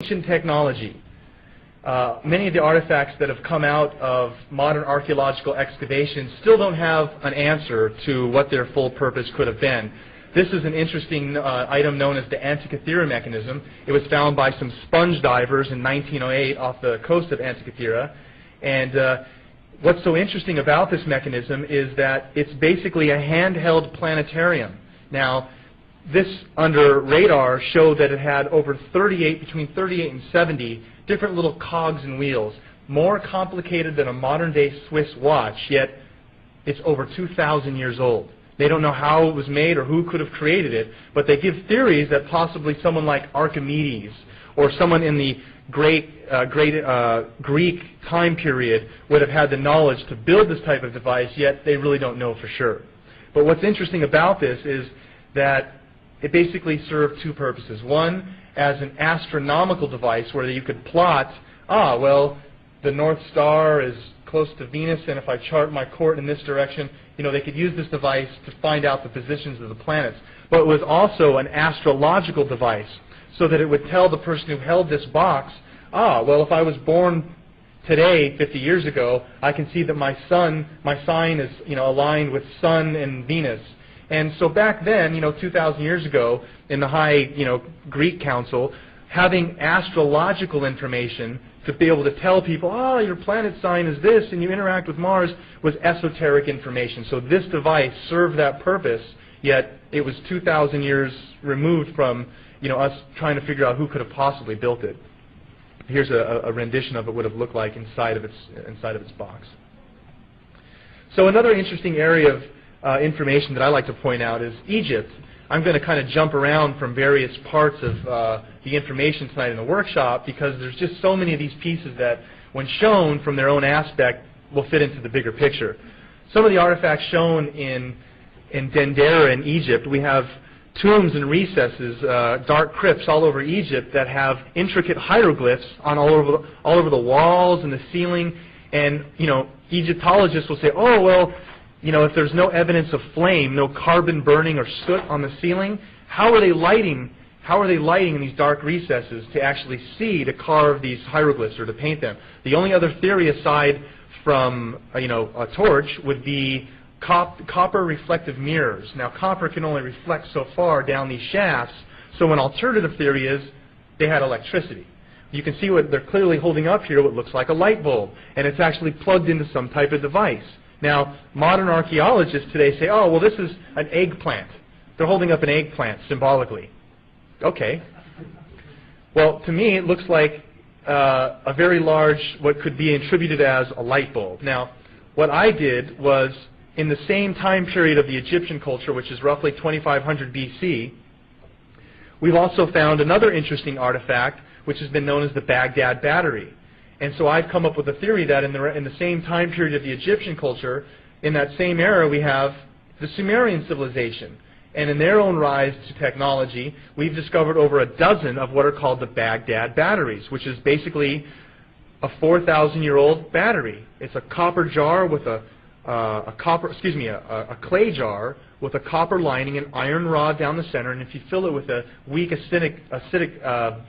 ancient technology. Many of the artifacts that have come out of modern archaeological excavations still don't have an answer to what their full purpose could have been. This is an interesting item known as the Antikythera mechanism. It was found by some sponge divers in 1908 off the coast of Antikythera. And what's so interesting about this mechanism is that it's basically a handheld planetarium. Now, this under radar showed that it had over between 38 and 70 different little cogs and wheels, more complicated than a modern-day Swiss watch, yet it's over 2,000 years old. They don't know how it was made or who could have created it, but they give theories that possibly someone like Archimedes or someone in the great Greek time period would have had the knowledge to build this type of device, yet they really don't know for sure. But what's interesting about this is that it basically served two purposes. One, as an astronomical device where you could plot, well, the North Star is close to Venus, and if I chart my court in this direction, they could use this device to find out the positions of the planets. But it was also an astrological device, so that it would tell the person who held this box, well, if I was born today, 50 years ago, I can see that my sign is, aligned with Sun and Venus. And so back then, 2,000 years ago, in the high, Greek council, having astrological information to be able to tell people, your planet sign is this, and you interact with Mars, was esoteric information. So this device served that purpose, yet it was 2,000 years removed from, us trying to figure out who could have possibly built it. Here's a rendition of it would have looked like inside of its box. So another interesting area of information that I like to point out is Egypt. I'm going to kind of jump around from various parts of the information tonight in the workshop because there's just so many of these pieces that, when shown from their own aspect, will fit into the bigger picture. Some of the artifacts shown in Dendera in Egypt, we have tombs and recesses, dark crypts all over Egypt that have intricate hieroglyphs on all over the walls and the ceiling. And Egyptologists will say, well, if there's no evidence of flame, no carbon burning or soot on the ceiling, how are they lighting in these dark recesses to actually see, to carve these hieroglyphs or to paint them? The only other theory aside from a torch would be copper reflective mirrors. Now, copper can only reflect so far down these shafts, so an alternative theory is they had electricity. You can see what they're clearly holding up here, what looks like a light bulb, and it's actually plugged into some type of device. Now, modern archaeologists today say, well, this is an eggplant. They're holding up an eggplant symbolically. Okay. Well, to me, it looks like a very large, what could be attributed as a light bulb. Now, what I did was, in the same time period of the Egyptian culture, which is roughly 2500 BC, we've also found another interesting artifact, which has been known as the Baghdad Battery. And so I've come up with a theory that in the same time period of the Egyptian culture, in that same era, we have the Sumerian civilization. And in their own rise to technology, we've discovered over a dozen of what are called the Baghdad batteries, which is basically a 4,000-year-old battery. It's a copper jar with a clay jar with a copper lining, an iron rod down the center, and if you fill it with a weak acidic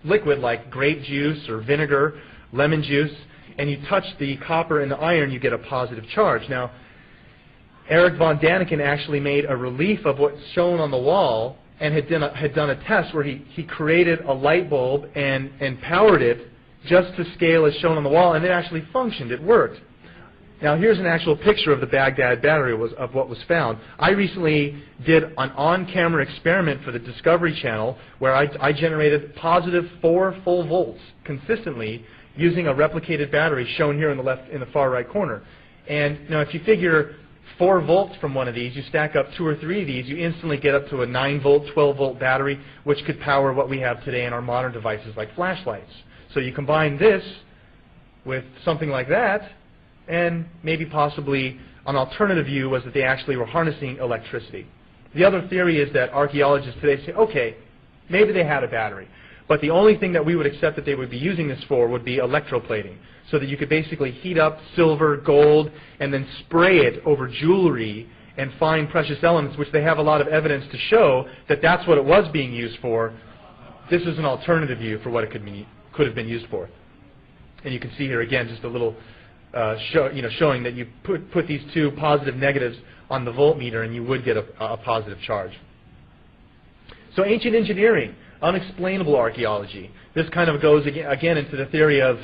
liquid like grape juice or vinegar, lemon juice, and you touch the copper and the iron, you get a positive charge. Now, Eric von Daniken actually made a relief of what's shown on the wall and had done a test where he created a light bulb and powered it just to scale as shown on the wall, and it actually functioned. It worked. Now, here's an actual picture of the Baghdad battery of what was found. I recently did an on-camera experiment for the Discovery Channel where I generated positive 4 full volts consistently using a replicated battery shown here in the far right corner. And if you figure 4 volts from one of these, you stack up 2 or 3 of these, you instantly get up to a 9-volt, 12-volt battery, which could power what we have today in our modern devices like flashlights. So you combine this with something like that, and maybe possibly an alternative view was that they actually were harnessing electricity. The other theory is that archaeologists today say, okay, maybe they had a battery, but the only thing that we would accept that they would be using this for would be electroplating, so that you could basically heat up silver, gold, and then spray it over jewelry and find precious elements, which they have a lot of evidence to show that that's what it was being used for this is an alternative view for what it could have been used for. And you can see here again just a little showing that you put these two positive negatives on the voltmeter and you would get a positive charge. So ancient engineering, unexplainable archaeology. This kind of goes again into the theory of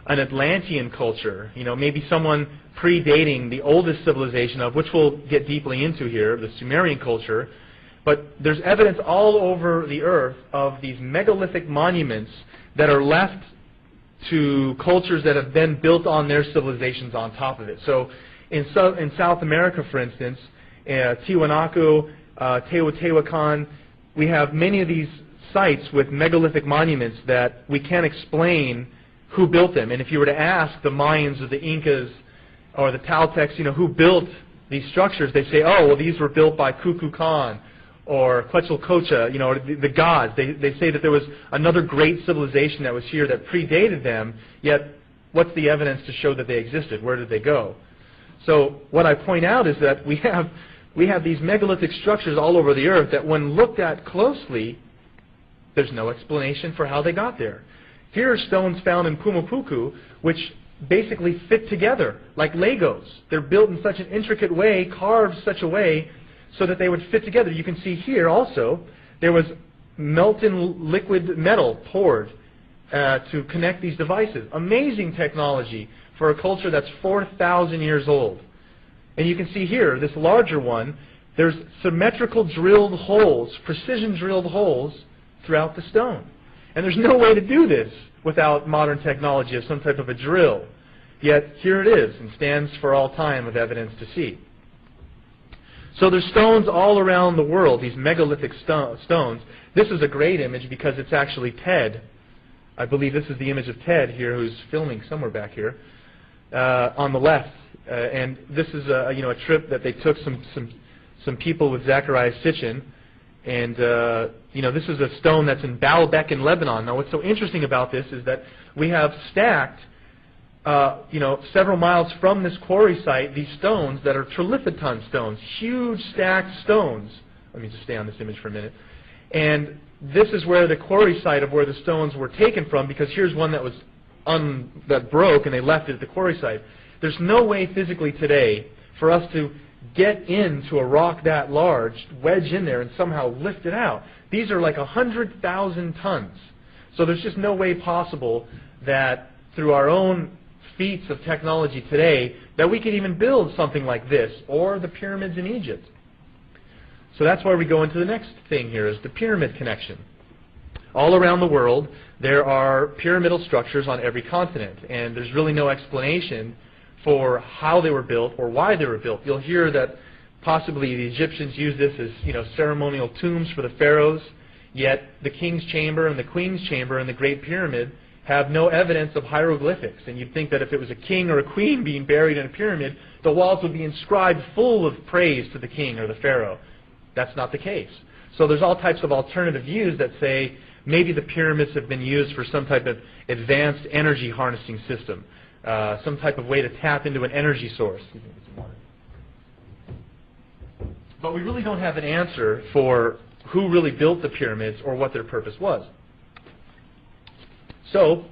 an Atlantean culture. Maybe someone predating the oldest civilization of which we'll get deeply into here, the Sumerian culture. But there's evidence all over the earth of these megalithic monuments that are left to cultures that have then built on their civilizations on top of it. So in South America, for instance, Tiwanaku, Teotihuacan, we have many of these sites with megalithic monuments that we can't explain who built them. And if you were to ask the Mayans or the Incas or the Toltecs, who built these structures, they say, oh, well, these were built by Kukulkan or Quetzalcoatl, or the gods. They say that there was another great civilization that was here that predated them, yet what's the evidence to show that they existed? Where did they go? So what I point out is that we have these megalithic structures all over the earth that when looked at closely, there's no explanation for how they got there. Here are stones found in Pumapuku which basically fit together like Legos. They're built in such an intricate way, carved such a way so that they would fit together. You can see here also there was molten liquid metal poured to connect these devices. Amazing technology for a culture that's 4,000 years old. And you can see here, this larger one, there's symmetrical drilled holes, precision drilled holes throughout the stone. And there's no way to do this without modern technology of some type of a drill. Yet here it is and stands for all time of evidence to see. So there's stones all around the world, these megalithic stones. This is a great image because it's actually Ted. I believe this is the image of Ted here, who's filming somewhere back here on the left. And this is a trip that they took some people with Zechariah Sitchin. And this is a stone that's in Baalbek in Lebanon. Now what's so interesting about this is that we have stacked several miles from this quarry site, these stones that are trilithiton stones, huge stacked stones. Let me just stay on this image for a minute. And this is where the quarry site of where the stones were taken from, because here's one that was that broke and they left it at the quarry site. There's no way physically today for us to get into a rock that large, wedge in there, and somehow lift it out. These are like 100,000 tons. So there's just no way possible that through our own feats of technology today that we could even build something like this or the pyramids in Egypt. So that's why we go into the next thing here, is the pyramid connection. All around the world there are pyramidal structures on every continent, and there's really no explanation for how they were built or why they were built. You'll hear that possibly the Egyptians used this as ceremonial tombs for the pharaohs, yet the king's chamber and the queen's chamber and the Great Pyramid have no evidence of hieroglyphics. And you'd think that if it was a king or a queen being buried in a pyramid, the walls would be inscribed full of praise to the king or the pharaoh. That's not the case. So there's all types of alternative views that say maybe the pyramids have been used for some type of advanced energy harnessing system, some type of way to tap into an energy source. But we really don't have an answer for who really built the pyramids or what their purpose was. So,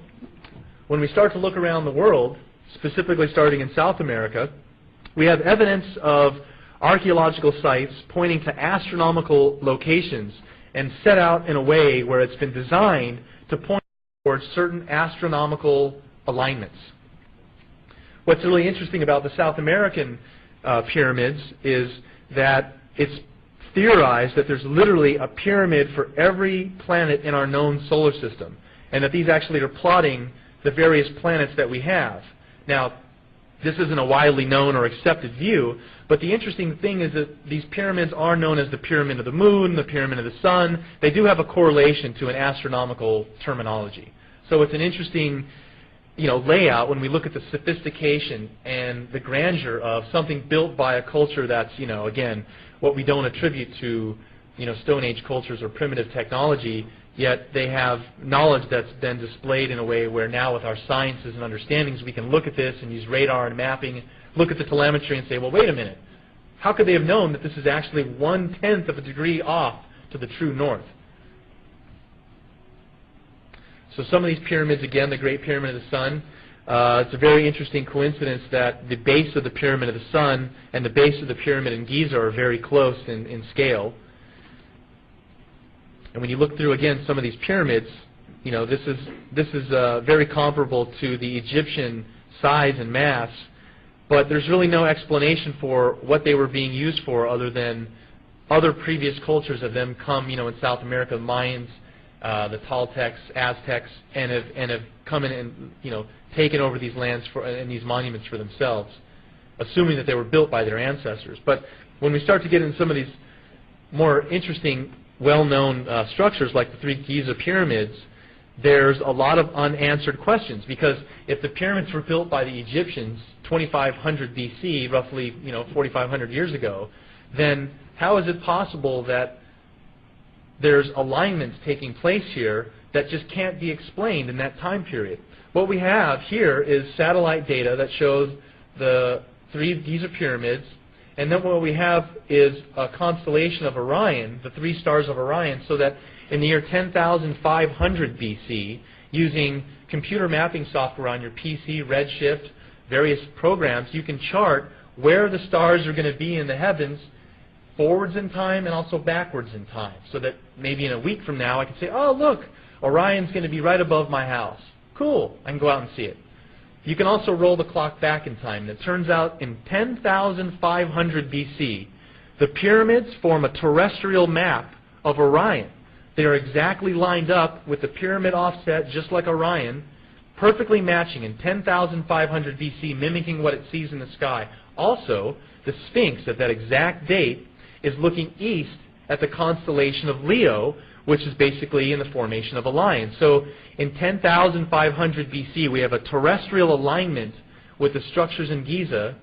when we start to look around the world, specifically starting in South America, we have evidence of archaeological sites pointing to astronomical locations and set out in a way where it's been designed to point towards certain astronomical alignments. What's really interesting about the South American pyramids is that it's theorized that there's literally a pyramid for every planet in our known solar system, and that these actually are plotting the various planets that we have. Now, this isn't a widely known or accepted view, but the interesting thing is that these pyramids are known as the Pyramid of the Moon, the Pyramid of the Sun. They do have a correlation to an astronomical terminology. So it's an interesting layout when we look at the sophistication and the grandeur of something built by a culture that's, again, what we don't attribute to, Stone Age cultures or primitive technology, yet they have knowledge that's been displayed in a way where now with our sciences and understandings we can look at this and use radar and mapping, look at the telemetry and say, well, wait a minute, how could they have known that this is actually 1/10 of a degree off to the true north? So some of these pyramids, again, the Great Pyramid of the Sun, it's a very interesting coincidence that the base of the Pyramid of the Sun and the base of the Pyramid in Giza are very close in scale. And when you look through, again, some of these pyramids, you know, this is very comparable to the Egyptian size and mass, but there's really no explanation for what they were being used for other than other previous cultures of them come, you know, in South America, the Mayans, the Toltecs, Aztecs, and have come in and, you know, taken over these lands and these monuments for themselves, assuming that they were built by their ancestors. But when we start to get into some of these more interesting, well-known structures like the three Giza pyramids, there's a lot of unanswered questions, because if the pyramids were built by the Egyptians 2500 BC, roughly, you know, 4,500 years ago, then how is it possible that there's alignments taking place here that just can't be explained in that time period? What we have here is satellite data that shows the three Giza pyramids, and then what we have is a constellation of Orion, the three stars of Orion, so that in the year 10,500 BC, using computer mapping software on your PC, Redshift, various programs, you can chart where the stars are going to be in the heavens forwards in time and also backwards in time, so that maybe in a week from now I can say, oh, look, Orion's going to be right above my house. Cool, I can go out and see it. You can also roll the clock back in time. And it turns out in 10,500 BC, the pyramids form a terrestrial map of Orion. They are exactly lined up with the pyramid offset, just like Orion, perfectly matching in 10,500 BC, mimicking what it sees in the sky. Also, the Sphinx at that exact date is looking east at the constellation of Leo, which is basically in the formation of a lion. So in 10,500 BC, we have a terrestrial alignment with the structures in Giza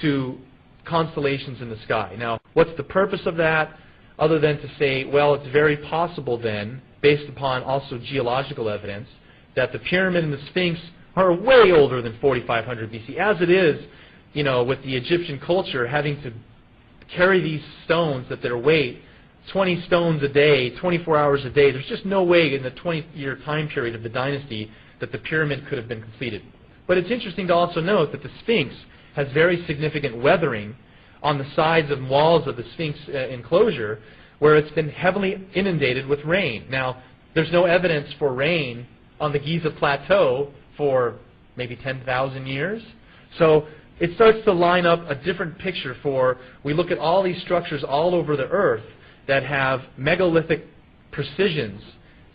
to constellations in the sky. Now, what's the purpose of that? Other than to say, well, it's very possible then, based upon also geological evidence, that the pyramid and the Sphinx are way older than 4,500 BC. As it is, you know, with the Egyptian culture having to carry these stones at their weight, 20 stones a day, 24 hours a day, there's just no way in the 20-year time period of the dynasty that the pyramid could have been completed. But it's interesting to also note that the Sphinx has very significant weathering on the sides and walls of the Sphinx enclosure, where it's been heavily inundated with rain. Now, there's no evidence for rain on the Giza Plateau for maybe 10,000 years. So it starts to line up a different picture for, we look at all these structures all over the earth that have megalithic precisions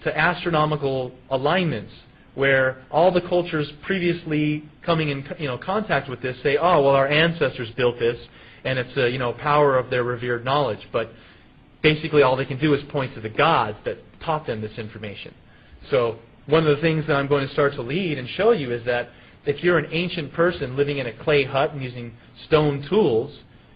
to astronomical alignments, where all the cultures previously coming in, you know, contact with this say, oh, well, our ancestors built this, and it's a, you know, power of their revered knowledge. But basically all they can do is point to the gods that taught them this information. So one of the things that I'm going to start to lead and show you is that if you're an ancient person living in a clay hut and using stone tools,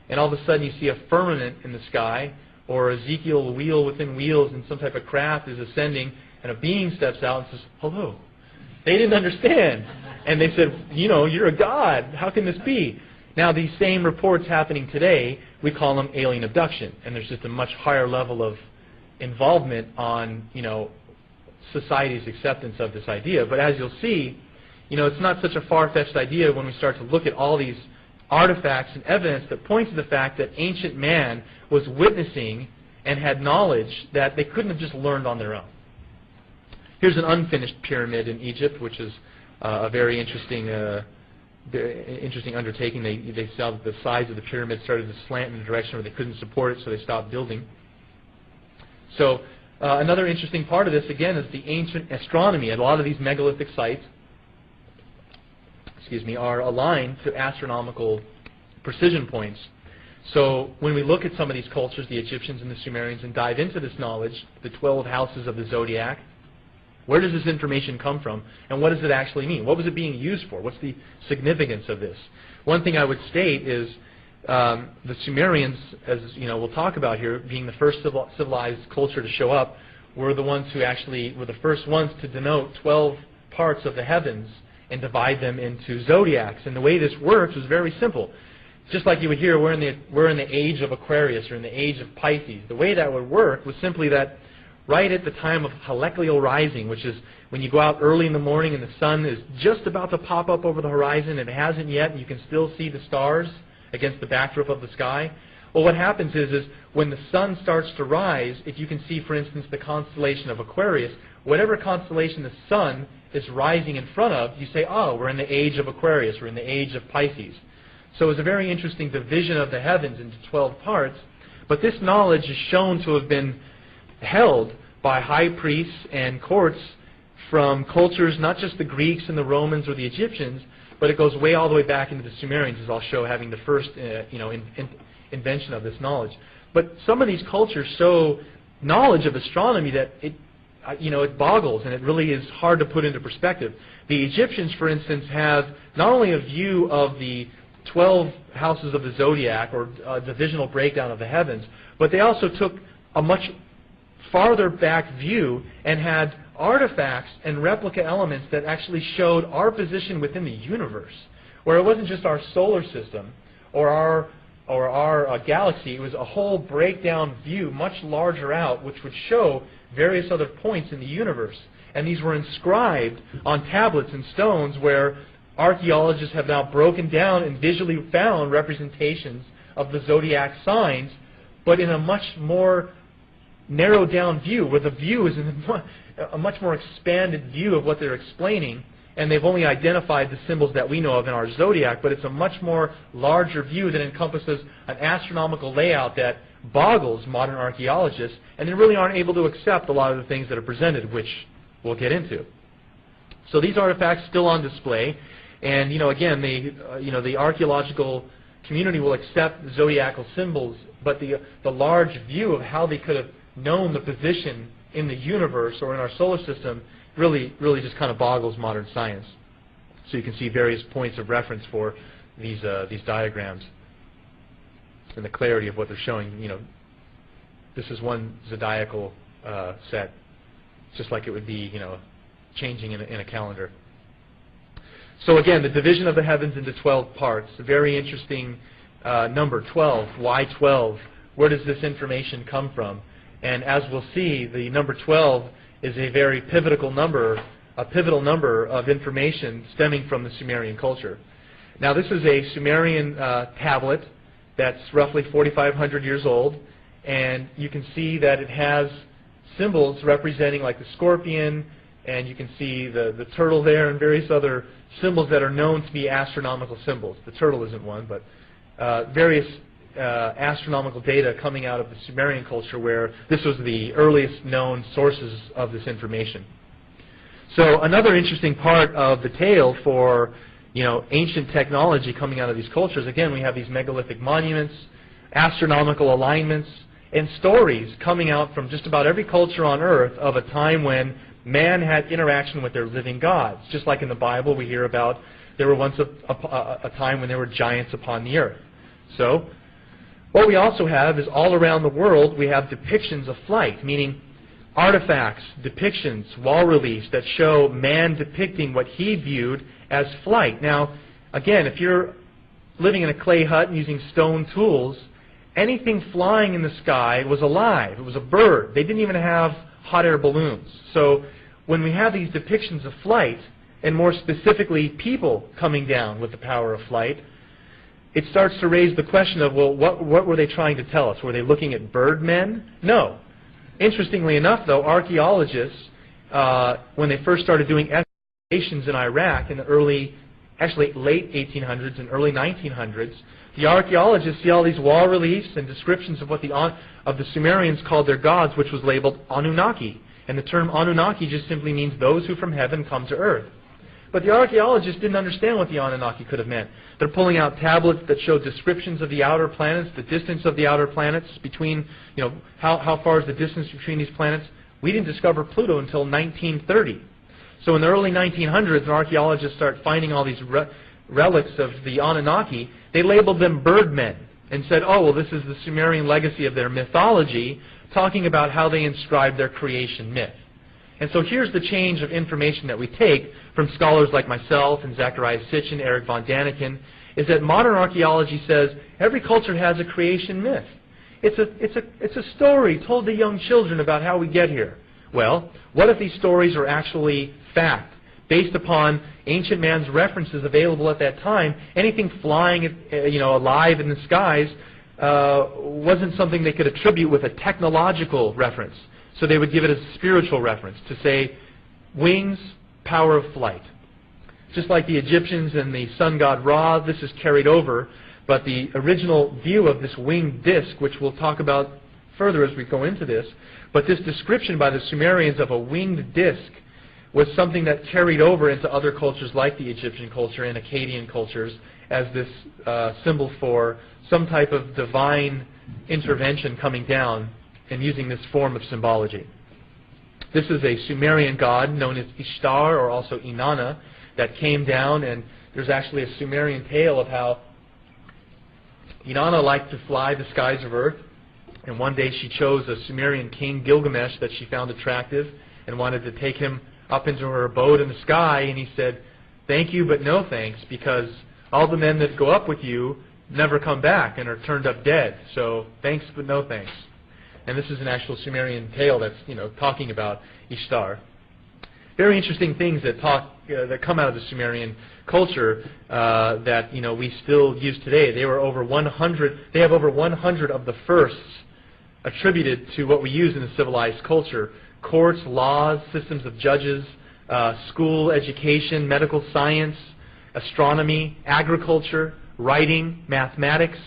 and all of a sudden you see a firmament in the sky, or Ezekiel, a wheel within wheels, and some type of craft is ascending, and a being steps out and says, hello. They didn't understand. And they said, you know, you're a god. How can this be? Now, these same reports happening today, we call them alien abduction. And there's just a much higher level of involvement on, you know, society's acceptance of this idea. But as you'll see, you know, it's not such a far-fetched idea when we start to look at all these artifacts and evidence that points to the fact that ancient man was witnessing and had knowledge that they couldn't have just learned on their own. Here's an unfinished pyramid in Egypt, which is a very interesting undertaking. They saw that the sides of the pyramid started to slant in a direction where they couldn't support it, so they stopped building. So another interesting part of this, again, is the ancient astronomy. A lot of these megalithic sites are aligned to astronomical precision points. So when we look at some of these cultures, the Egyptians and the Sumerians, and dive into this knowledge, the 12 houses of the zodiac, where does this information come from, and what does it actually mean? What was it being used for? What's the significance of this? One thing I would state is the Sumerians, as you know, we'll talk about here, being the first civilized culture to show up, were the ones who actually were the first ones to denote 12 parts of the heavens and divide them into zodiacs. And the way this works is very simple. Just like you would hear, we're in the age of Aquarius or in the age of Pisces. The way that would work was simply that right at the time of heliochal rising, which is when you go out early in the morning and the sun is just about to pop up over the horizon, and it hasn't yet, and you can still see the stars against the backdrop of the sky. Well, what happens is when the sun starts to rise, if you can see, for instance, the constellation of Aquarius, whatever constellation the sun is rising in front of, you say, oh, we're in the age of Aquarius, we're in the age of Pisces. So it's a very interesting division of the heavens into 12 parts, but this knowledge is shown to have been held by high priests and courts from cultures, not just the Greeks and the Romans or the Egyptians, but it goes way all the way back into the Sumerians, as I'll show, having the first invention of this knowledge. But some of these cultures show knowledge of astronomy that it boggles, and it really is hard to put into perspective. The Egyptians, for instance, have not only a view of the 12 houses of the zodiac, or a divisional breakdown of the heavens, but they also took a much farther back view and had artifacts and replica elements that actually showed our position within the universe, where it wasn't just our solar system or our galaxy. It was a whole breakdown view, much larger out, which would show various other points in the universe. And these were inscribed on tablets and stones, where archaeologists have now broken down and visually found representations of the zodiac signs, but in a much more narrowed down view, where the view is in a much more expanded view of what they're explaining, and they've only identified the symbols that we know of in our zodiac, but it's a much more larger view that encompasses an astronomical layout that boggles modern archaeologists, and they really aren't able to accept a lot of the things that are presented, which we'll get into. So these artifacts still on display, and again, the archaeological community will accept zodiacal symbols, but the large view of how they could have known the position in the universe or in our solar system really just kind of boggles modern science. So you can see various points of reference for these diagrams and the clarity of what they're showing. This is one zodiacal set, just like it would be changing in a calendar. So again, the division of the heavens into 12 parts, a very interesting number, 12. Why 12? Where does this information come from? And as we'll see, the number 12 is a very pivotal number of information stemming from the Sumerian culture. Now, this is a Sumerian tablet that's roughly 4,500 years old, and you can see that it has symbols representing like the scorpion, and you can see the turtle there and various other symbols that are known to be astronomical symbols. The turtle isn't one, but various astronomical data coming out of the Sumerian culture, where this was the earliest known sources of this information. So another interesting part of the tale for ancient technology coming out of these cultures, again, we have these megalithic monuments, astronomical alignments, and stories coming out from just about every culture on Earth of a time when man had interaction with their living gods. Just like in the Bible, we hear about there were once a time when there were giants upon the earth. So what we also have is all around the world we have depictions of flight, meaning artifacts, depictions, wall reliefs that show man depicting what he viewed as flight. Now, again, if you're living in a clay hut and using stone tools, anything flying in the sky was alive. It was a bird. They didn't even have hot air balloons. So when we have these depictions of flight, and more specifically people coming down with the power of flight, it starts to raise the question of, well, what were they trying to tell us? Were they looking at birdmen? No. Interestingly enough, though, archaeologists, when they first started doing excavations in Iraq in the late 1800s and early 1900s, the archaeologists see all these wall reliefs and descriptions of what the Sumerians called their gods, which was labeled Anunnaki. And the term Anunnaki just simply means those who from heaven come to earth. But the archaeologists didn't understand what the Anunnaki could have meant. They're pulling out tablets that show descriptions of the outer planets, the distance of the outer planets between, how far is the distance between these planets. We didn't discover Pluto until 1930. So in the early 1900s, archaeologists start finding all these relics of the Anunnaki. They labeled them birdmen and said, oh, well, this is the Sumerian legacy of their mythology, talking about how they inscribed their creation myth. And so here's the change of information that we take from scholars like myself and Zacharias Sitchin, Eric von Daniken, is that modern archaeology says every culture has a creation myth. it's a story told to young children about how we get here. Well, what if these stories are actually fact, based upon ancient man's references available at that time? Anything flying, alive in the skies wasn't something they could attribute with a technological reference. So they would give it as a spiritual reference to say, wings, power of flight. Just like the Egyptians and the sun god Ra, this is carried over. But the original view of this winged disc, which we'll talk about further as we go into this, but this description by the Sumerians of a winged disc was something that carried over into other cultures like the Egyptian culture and Akkadian cultures as this symbol for some type of divine intervention coming down and using this form of symbology. This is a Sumerian god known as Ishtar, or also Inanna, that came down, and there's actually a Sumerian tale of how Inanna liked to fly the skies of Earth, and one day she chose a Sumerian king, Gilgamesh, that she found attractive and wanted to take him up into her abode in the sky, and he said, "Thank you, but no thanks, because all the men that go up with you never come back and are turned up dead. So thanks, but no thanks." And this is an actual Sumerian tale that's talking about Ishtar. Very interesting things that come out of the Sumerian culture that we still use today. They have over 100 of the firsts attributed to what we use in a civilized culture: courts, laws, systems of judges, school education, medical science, astronomy, agriculture, writing, mathematics,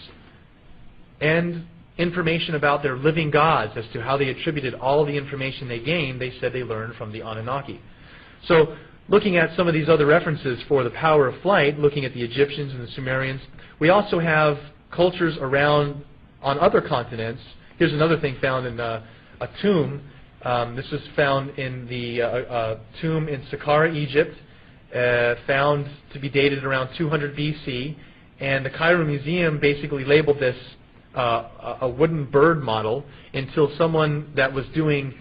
and information about their living gods as to how they attributed all the information they gained. They said they learned from the Anunnaki. So looking at some of these other references for the power of flight, looking at the Egyptians and the Sumerians, we also have cultures around on other continents. Here's another thing found in a tomb. This was found in the tomb in Saqqara, Egypt, found to be dated around 200 BC. And the Cairo Museum basically labeled this a wooden bird model until someone that was doing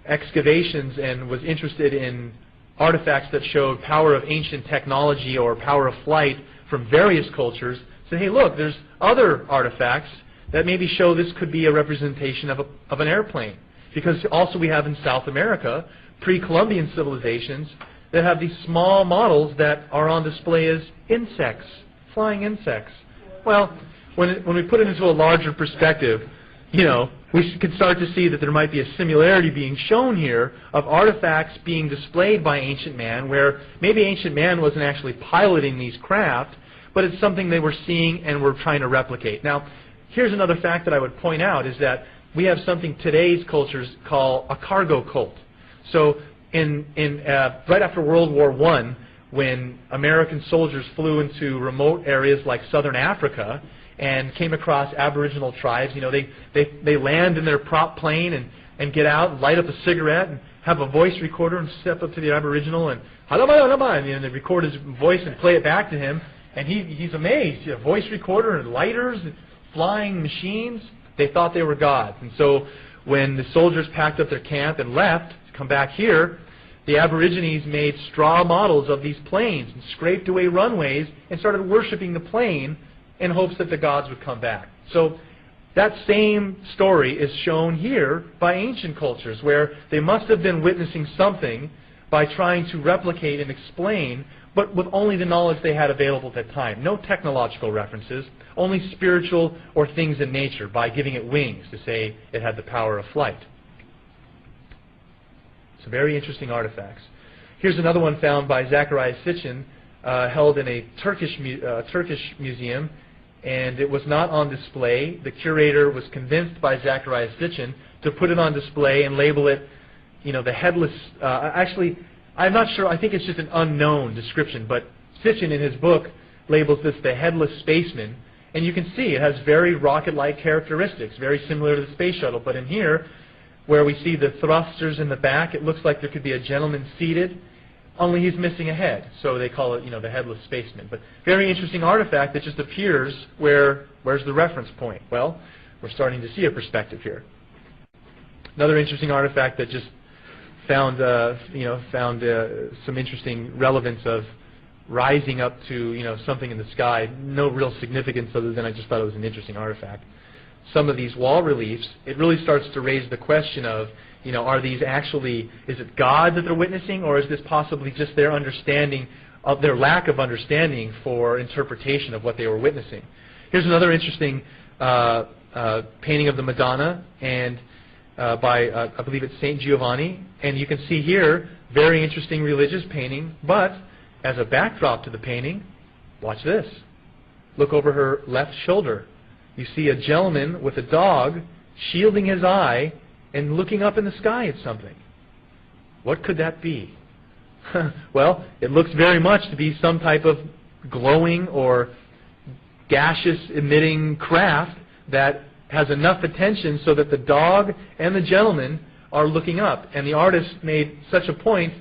excavations and was interested in artifacts that showed power of ancient technology or power of flight from various cultures said, "Hey, look, there's other artifacts that maybe show this could be a representation of an airplane." Because also we have in South America pre-Columbian civilizations that have these small models that are on display as insects, flying insects. Well, when we put it into a larger perspective, we could start to see that there might be a similarity being shown here of artifacts being displayed by ancient man, where maybe ancient man wasn't actually piloting these craft, but it's something they were seeing and were trying to replicate. Now, here's another fact that I would point out, is that we have something today's cultures call a cargo cult. So right after World War I, when American soldiers flew into remote areas like southern Africa and came across Aboriginal tribes, they land in their prop plane and get out and light up a cigarette and have a voice recorder and step up to the Aboriginal and they record his voice and play it back to him, and he's amazed. A voice recorder and lighters and flying machines. They thought they were gods. And so when the soldiers packed up their camp and left to come back here, the Aborigines made straw models of these planes and scraped away runways and started worshiping the plane in hopes that the gods would come back. So that same story is shown here by ancient cultures, where they must have been witnessing something by trying to replicate and explain, but with only the knowledge they had available at that time. No technological references, only spiritual or things in nature, by giving it wings to say it had the power of flight. So very interesting artifacts. Here's another one found by Zacharias Sitchin, held in a Turkish museum, and it was not on display. The curator was convinced by Zacharias Sitchin to put it on display and label it, the headless. Actually, I'm not sure. I think it's just an unknown description. But Sitchin, in his book, labels this the headless spaceman, and you can see it has very rocket-like characteristics, very similar to the space shuttle. But in here, where we see the thrusters in the back, it looks like there could be a gentleman seated, only he's missing a head. So they call it, the headless spaceman. But very interesting artifact that just appears where's the reference point? Well, we're starting to see a perspective here. Another interesting artifact that just found some interesting relevance of rising up to something in the sky. No real significance other than I just thought it was an interesting artifact. some of these wall reliefs, it really starts to raise the question of, are these actually, is it God that they're witnessing, or is this possibly just their understanding of their lack of understanding for interpretation of what they were witnessing? Here's another interesting painting of the Madonna, and by, I believe it's St. Giovanni, and you can see here, very interesting religious painting, but as a backdrop to the painting, watch this. Look over her left shoulder. You see a gentleman with a dog shielding his eye and looking up in the sky at something. What could that be? Well, it looks very much to be some type of glowing or gaseous emitting craft that has enough attention so that the dog and the gentleman are looking up. And the artist made such a point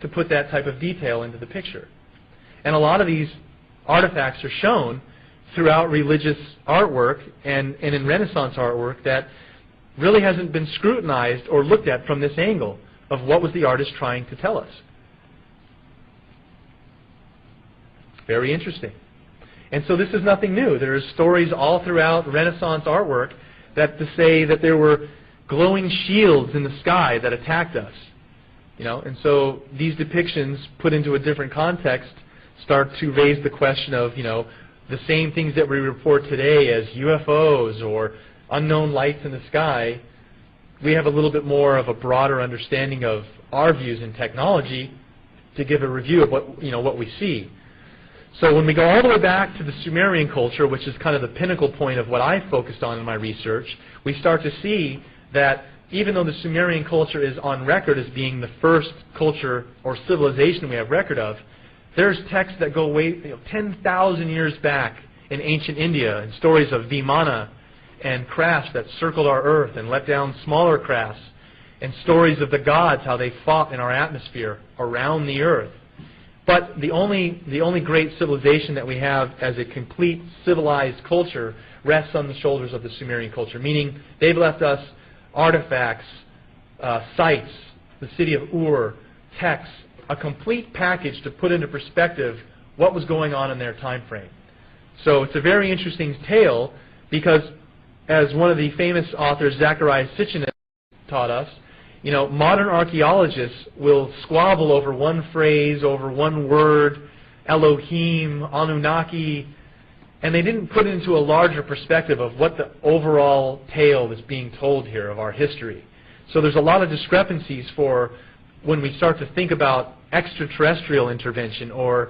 to put that type of detail into the picture. And a lot of these artifacts are shown throughout religious artwork and in Renaissance artwork that really hasn't been scrutinized or looked at from this angle of what was the artist trying to tell us. Very interesting. And so this is nothing new. There are stories all throughout Renaissance artwork that to say that there were glowing shields in the sky that attacked us. And so these depictions put into a different context start to raise the question of, the same things that we report today as UFOs or unknown lights in the sky. We have a little bit more of a broader understanding of our views in technology to give a review of what we see. So when we go all the way back to the Sumerian culture, which is kind of the pinnacle point of what I focused on in my research, we start to see that even though the Sumerian culture is on record as being the first culture or civilization we have record of, there's texts that go way 10,000 years back in ancient India, and stories of Vimana and crafts that circled our Earth and let down smaller crafts, and stories of the gods, how they fought in our atmosphere around the Earth. But the only great civilization that we have as a complete civilized culture rests on the shoulders of the Sumerian culture, meaning they've left us artifacts, sites, the city of Ur, texts, a complete package to put into perspective what was going on in their time frame. So it's a very interesting tale because, as one of the famous authors, Zacharias Sitchin, taught us, modern archaeologists will squabble over one phrase, over one word, Elohim, Anunnaki, and they didn't put it into a larger perspective of what the overall tale is being told here of our history. So there's a lot of discrepancies for when we start to think about extraterrestrial intervention or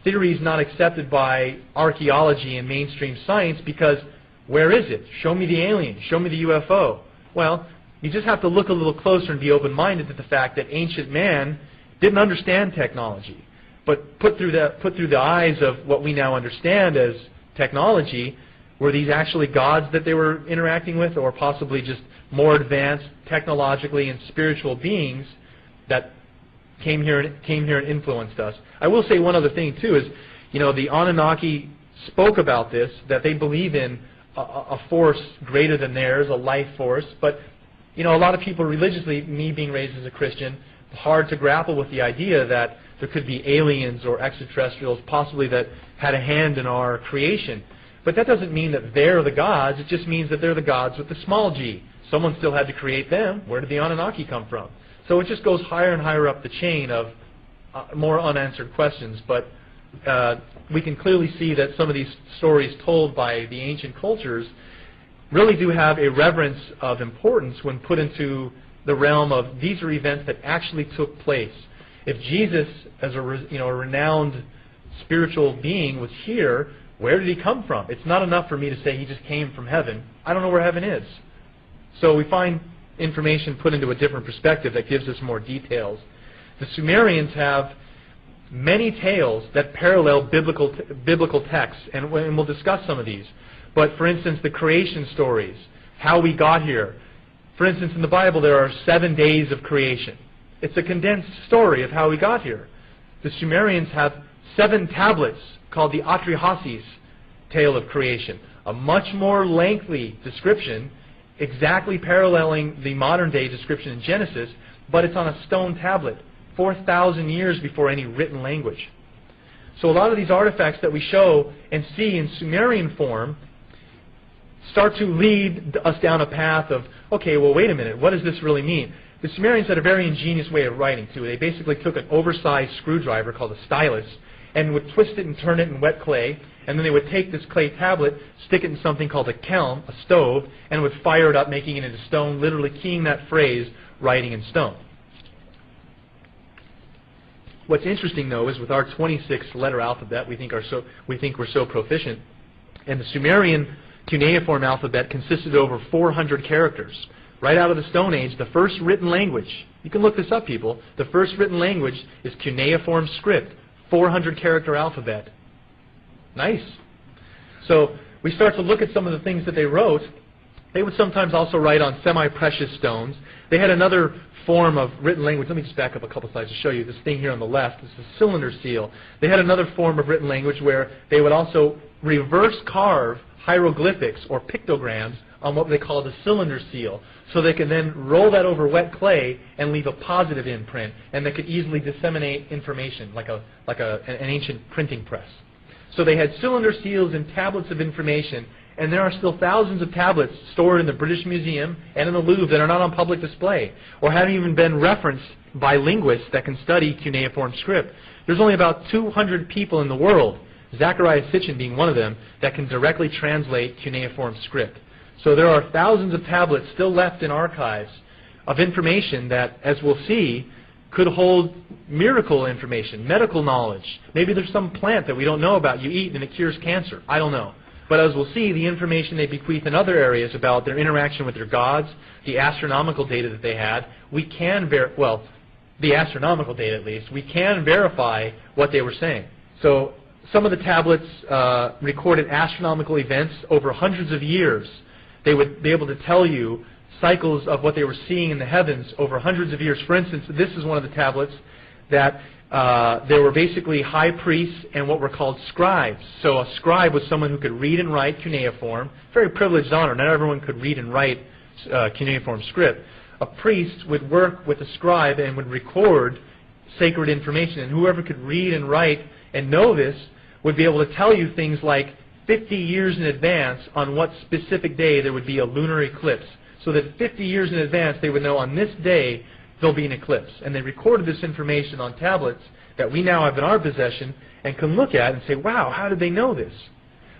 theories not accepted by archaeology and mainstream science, because where is it? Show me the alien. Show me the UFO. Well, you just have to look a little closer and be open-minded to the fact that ancient man didn't understand technology. But put through the eyes of what we now understand as technology, were these actually gods that they were interacting with, or possibly just more advanced technologically and spiritual beings that came here and influenced us? I will say one other thing too is, the Anunnaki spoke about this, that they believe in a force greater than theirs, a life force. But a lot of people religiously, me being raised as a Christian, hard to grapple with the idea that there could be aliens or extraterrestrials possibly that had a hand in our creation. But that doesn't mean that they're the gods. It just means that they're the gods with the small g. Someone still had to create them. Where did the Anunnaki come from? So it just goes higher and higher up the chain of more unanswered questions. But we can clearly see that some of these stories told by the ancient cultures really do have a reverence of importance when put into the realm of these are events that actually took place. If Jesus, as a renowned spiritual being, was here, where did he come from? It's not enough for me to say he just came from heaven. I don't know where heaven is. So we find information put into a different perspective that gives us more details. The Sumerians have many tales that parallel biblical texts, and we'll discuss some of these. But for instance, the creation stories, how we got here. For instance, in the Bible there are 7 days of creation. It's a condensed story of how we got here. The Sumerians have 7 tablets called the Atrihasis, tale of creation. A much more lengthy description, exactly paralleling the modern day description in Genesis, but it's on a stone tablet, 4,000 years before any written language. So a lot of these artifacts that we show and see in Sumerian form start to lead us down a path of, okay, well, wait a minute, what does this really mean? The Sumerians had a very ingenious way of writing, too. They basically took an oversized screwdriver called a stylus and would twist it and turn it in wet clay, and then they would take this clay tablet, stick it in something called a kiln, a stove, and would fire it up, making it into stone, literally keying that phrase, writing in stone. What's interesting, though, is with our 26-letter alphabet, we think we're so proficient, and the Sumerian cuneiform alphabet consisted of over 400 characters. Right out of the Stone Age, the first written language, you can look this up, people, the first written language is cuneiform script, 400-character alphabet. Nice. So we start to look at some of the things that they wrote. They would sometimes also write on semi-precious stones. They had another form of written language. Let me just back up a couple slides to show you this thing here on the left. This is a cylinder seal. They had another form of written language where they would also reverse carve hieroglyphics or pictograms on what they call the cylinder seal, so they can then roll that over wet clay and leave a positive imprint, and they could easily disseminate information like an ancient printing press. So they had cylinder seals and tablets of information, and there are still thousands of tablets stored in the British Museum and in the Louvre that are not on public display, or haven't even been referenced by linguists that can study cuneiform script. There's only about 200 people in the world, Zachariah Sitchin being one of them, that can directly translate cuneiform script. So there are thousands of tablets still left in archives of information that, as we'll see, could hold miracle information, medical knowledge. Maybe there's some plant that we don't know about you eat and it cures cancer. I don't know. But as we'll see, the information they bequeath in other areas about their interaction with their gods, the astronomical data that they had, we can the astronomical data at least, we can verify what they were saying. So some of the tablets recorded astronomical events over hundreds of years. They would be able to tell you cycles of what they were seeing in the heavens over hundreds of years. For instance, this is one of the tablets that there were basically high priests and what were called scribes. So a scribe was someone who could read and write cuneiform. Very privileged honor. Not everyone could read and write cuneiform script. A priest would work with a scribe and would record sacred information. And whoever could read and write and know this would be able to tell you things like 50 years in advance on what specific day there would be a lunar eclipse. So that 50 years in advance they would know on this day there'll be an eclipse. And they recorded this information on tablets that we now have in our possession and can look at and say, wow, how did they know this?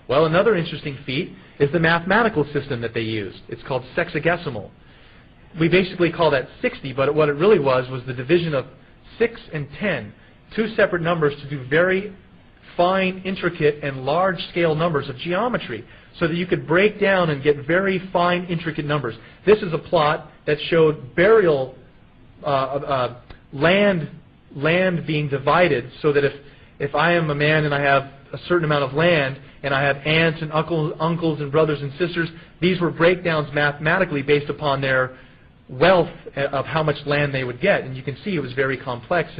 Well, another interesting feat is the mathematical system that they used. It's called sexagesimal. We basically call that 60, but what it really was the division of 6 and 10, two separate numbers to do very fine, intricate, and large-scale numbers of geometry so that you could break down and get very fine, intricate numbers. This is a plot that showed burial land being divided so that if I am a man and I have a certain amount of land and I have aunts and uncles and brothers and sisters, these were breakdowns mathematically based upon their wealth of how much land they would get. And you can see it was very complex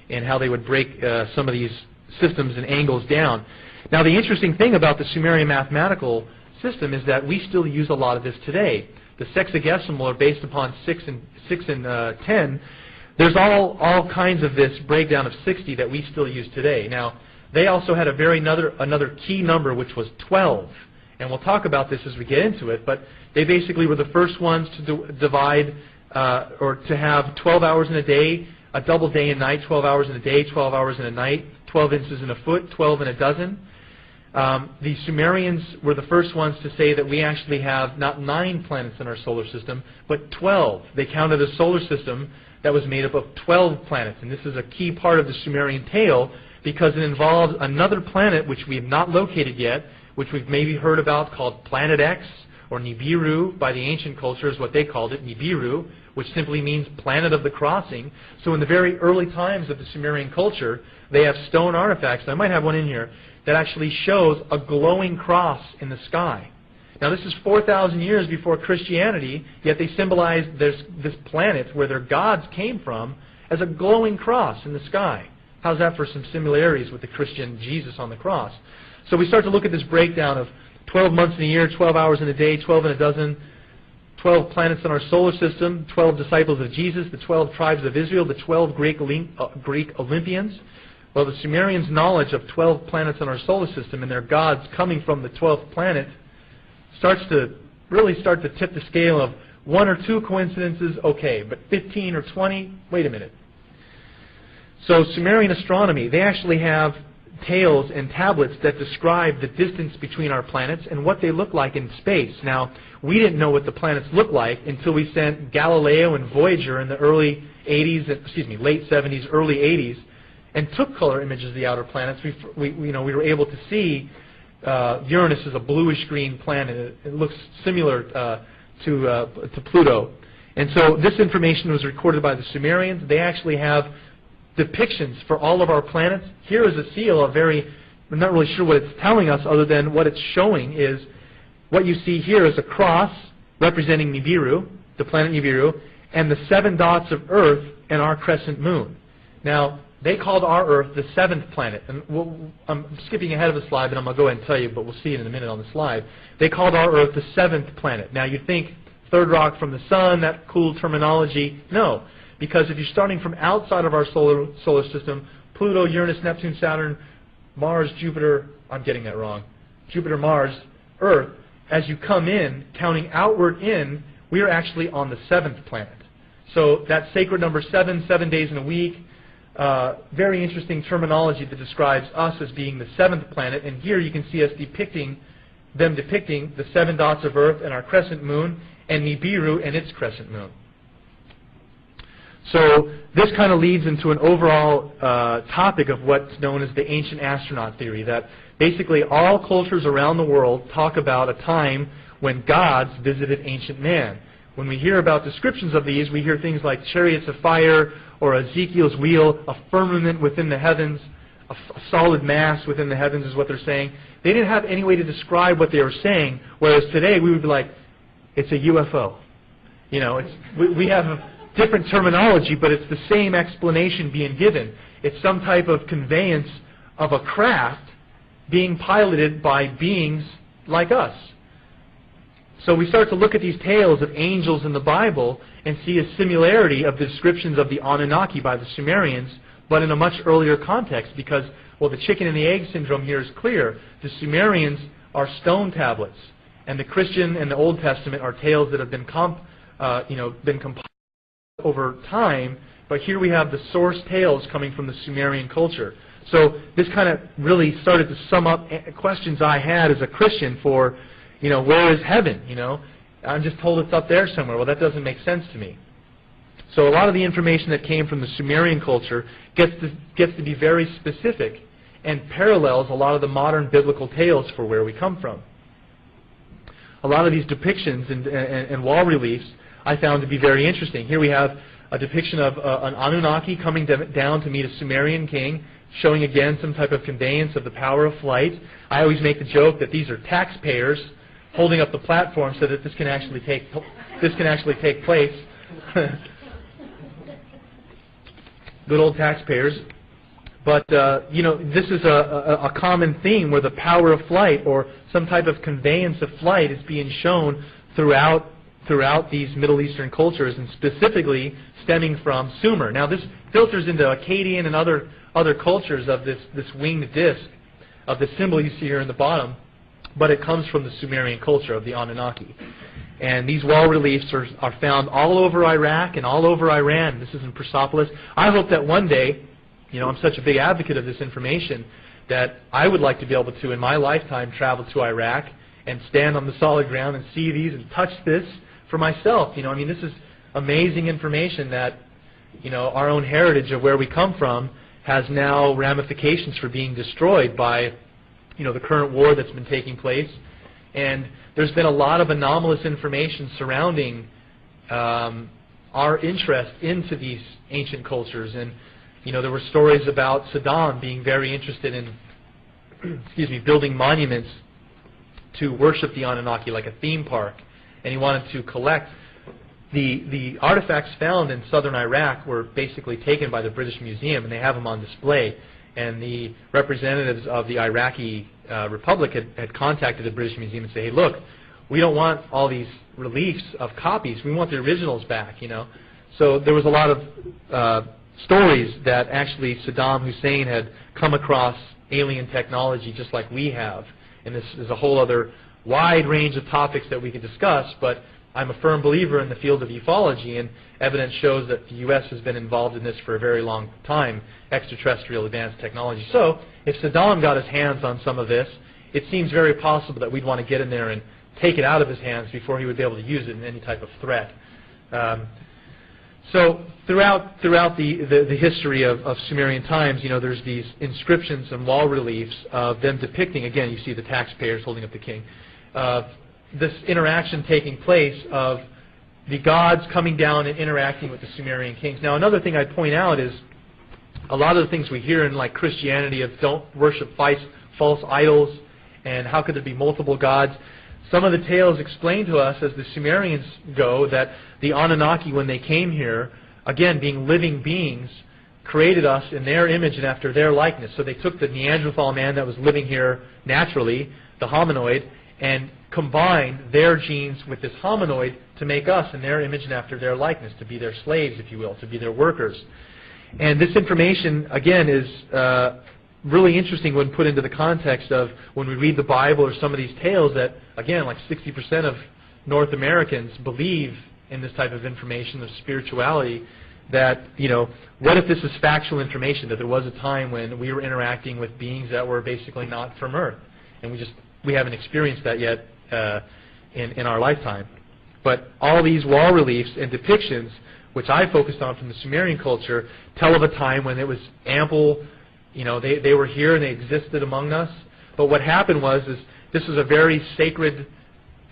in how they would break some of these systems and angles down. Now, the interesting thing about the Sumerian mathematical system is that we still use a lot of this today. The sexagesimal are based upon 6 and 10. There's all kinds of this breakdown of 60 that we still use today. Now, they also had another key number, which was 12. And we'll talk about this as we get into it, but they basically were the first ones to divide or to have 12 hours in a day, a double day and night, 12 hours in a day, 12 hours in a night, 12 inches in a foot, 12 in a dozen. The Sumerians were the first ones to say that we actually have not 9 planets in our solar system, but 12. They counted a solar system that was made up of 12 planets. And this is a key part of the Sumerian tale because it involves another planet which we have not located yet, which we've maybe heard about, called Planet X, or Nibiru by the ancient culture is what they called it, Nibiru, which simply means planet of the crossing. So in the very early times of the Sumerian culture, they have stone artifacts, and I might have one in here, that actually shows a glowing cross in the sky. Now this is 4,000 years before Christianity, yet they symbolize this planet where their gods came from as a glowing cross in the sky. How's that for some similarities with the Christian Jesus on the cross? So we start to look at this breakdown of 12 months in a year, 12 hours in a day, 12 in a dozen, 12 planets in our solar system, 12 disciples of Jesus, the 12 tribes of Israel, the 12 Greek Olympians. Well, the Sumerians' knowledge of 12 planets in our solar system and their gods coming from the 12th planet really start to tip the scale of 1 or 2 coincidences, okay, but 15 or 20, wait a minute. So Sumerian astronomy, they actually have tales and tablets that describe the distance between our planets and what they look like in space. Now, we didn't know what the planets looked like until we sent Galileo and Voyager in the late 70s, early 80s, and took color images of the outer planets. We were able to see Uranus is a bluish-green planet. It looks similar to Pluto. And so this information was recorded by the Sumerians. They actually have depictions for all of our planets. Here is a seal, I'm not really sure what it's telling us other than what it's showing is what you see here is a cross representing Nibiru, the planet Nibiru, and the 7 dots of Earth and our crescent moon. Now, they called our Earth the 7th planet. And I'm skipping ahead of the slide, but I'm going to go ahead and tell you, but we'll see it in a minute on the slide. They called our Earth the 7th planet. Now, you'd think third rock from the sun, that cool terminology. No, because if you're starting from outside of our solar system, Pluto, Uranus, Neptune, Saturn, Mars, Jupiter, I'm getting that wrong, Jupiter, Mars, Earth, as you come in, counting outward in, we are actually on the 7th planet. So that sacred number 7, 7 days in a week, very interesting terminology that describes us as being the 7th planet. And here you can see us depicting the 7 dots of Earth and our crescent moon, and Nibiru and its crescent moon. So this kind of leads into an overall topic of what's known as the ancient astronaut theory, that basically all cultures around the world talk about a time when gods visited ancient man. When we hear about descriptions of these, we hear things like chariots of fire or Ezekiel's wheel, a firmament within the heavens, a solid mass within the heavens is what they're saying. They didn't have any way to describe what they were saying, whereas today we would be like, it's a UFO. You know, we have a different terminology, but it's the same explanation being given. It's some type of conveyance of a craft being piloted by beings like us. So we start to look at these tales of angels in the Bible and see a similarity of the descriptions of the Anunnaki by the Sumerians, but in a much earlier context because, well, the chicken and the egg syndrome here is clear. The Sumerians are stone tablets, and the Christian and the Old Testament are tales that have been compiled over time, but here we have the source tales coming from the Sumerian culture. So this kind of really started to sum up questions I had as a Christian for, where is heaven? I'm just told it's up there somewhere. Well, that doesn't make sense to me. So a lot of the information that came from the Sumerian culture gets to be very specific and parallels a lot of the modern biblical tales for where we come from. A lot of these depictions and wall reliefs I found to be very interesting. Here we have a depiction of an Anunnaki coming down to meet a Sumerian king, showing again some type of conveyance of the power of flight. I always make the joke that these are taxpayers holding up the platform so that this can actually take place. Good old taxpayers. But this is a common theme where the power of flight or some type of conveyance of flight is being shown throughout these Middle Eastern cultures, and specifically stemming from Sumer. Now this filters into Akkadian and other cultures of this winged disc of the symbol you see here in the bottom, but it comes from the Sumerian culture of the Anunnaki. And these wall reliefs are found all over Iraq and all over Iran. This is in Persepolis. I hope that one day, I'm such a big advocate of this information, that I would like to be able to, in my lifetime, travel to Iraq and stand on the solid ground and see these and touch this for myself. This is amazing information that, our own heritage of where we come from has now ramifications for being destroyed by, the current war that's been taking place. And there's been a lot of anomalous information surrounding our interest into these ancient cultures. And, there were stories about Saddam being very interested in, building monuments to worship the Anunnaki like a theme park. And he wanted to collect. The artifacts found in southern Iraq were basically taken by the British Museum, and they have them on display. And the representatives of the Iraqi Republic had contacted the British Museum and said, hey, look, we don't want all these reliefs of copies. We want the originals back, So there was a lot of stories that actually Saddam Hussein had come across alien technology just like we have. And this is a whole other wide range of topics that we could discuss, but I'm a firm believer in the field of ufology, and evidence shows that the U.S. has been involved in this for a very long time, extraterrestrial advanced technology. So if Saddam got his hands on some of this, it seems very possible that we'd want to get in there and take it out of his hands before he would be able to use it in any type of threat. So throughout the history of Sumerian times, there's these inscriptions and wall reliefs of them depicting, again, you see the taxpayers holding up the king, this interaction taking place of the gods coming down and interacting with the Sumerian kings. Now, another thing I'd point out is a lot of the things we hear in like Christianity of don't worship false idols and how could there be multiple gods. Some of the tales explain to us as the Sumerians go that the Anunnaki, when they came here, again, being living beings, created us in their image and after their likeness. So they took the Neanderthal man that was living here naturally, the hominoid, and combined their genes with this hominoid to make us in their image and after their likeness, to be their slaves, if you will, to be their workers. And this information, again, is really interesting when put into the context of when we read the Bible or some of these tales that, again, like 60% of North Americans believe in this type of information, of spirituality, that, what if this is factual information, that there was a time when we were interacting with beings that were basically not from Earth, and we haven't experienced that yet in our lifetime. But all these wall reliefs and depictions, which I focused on from the Sumerian culture, tell of a time when it was ample, they were here and they existed among us. But what happened was this was a very sacred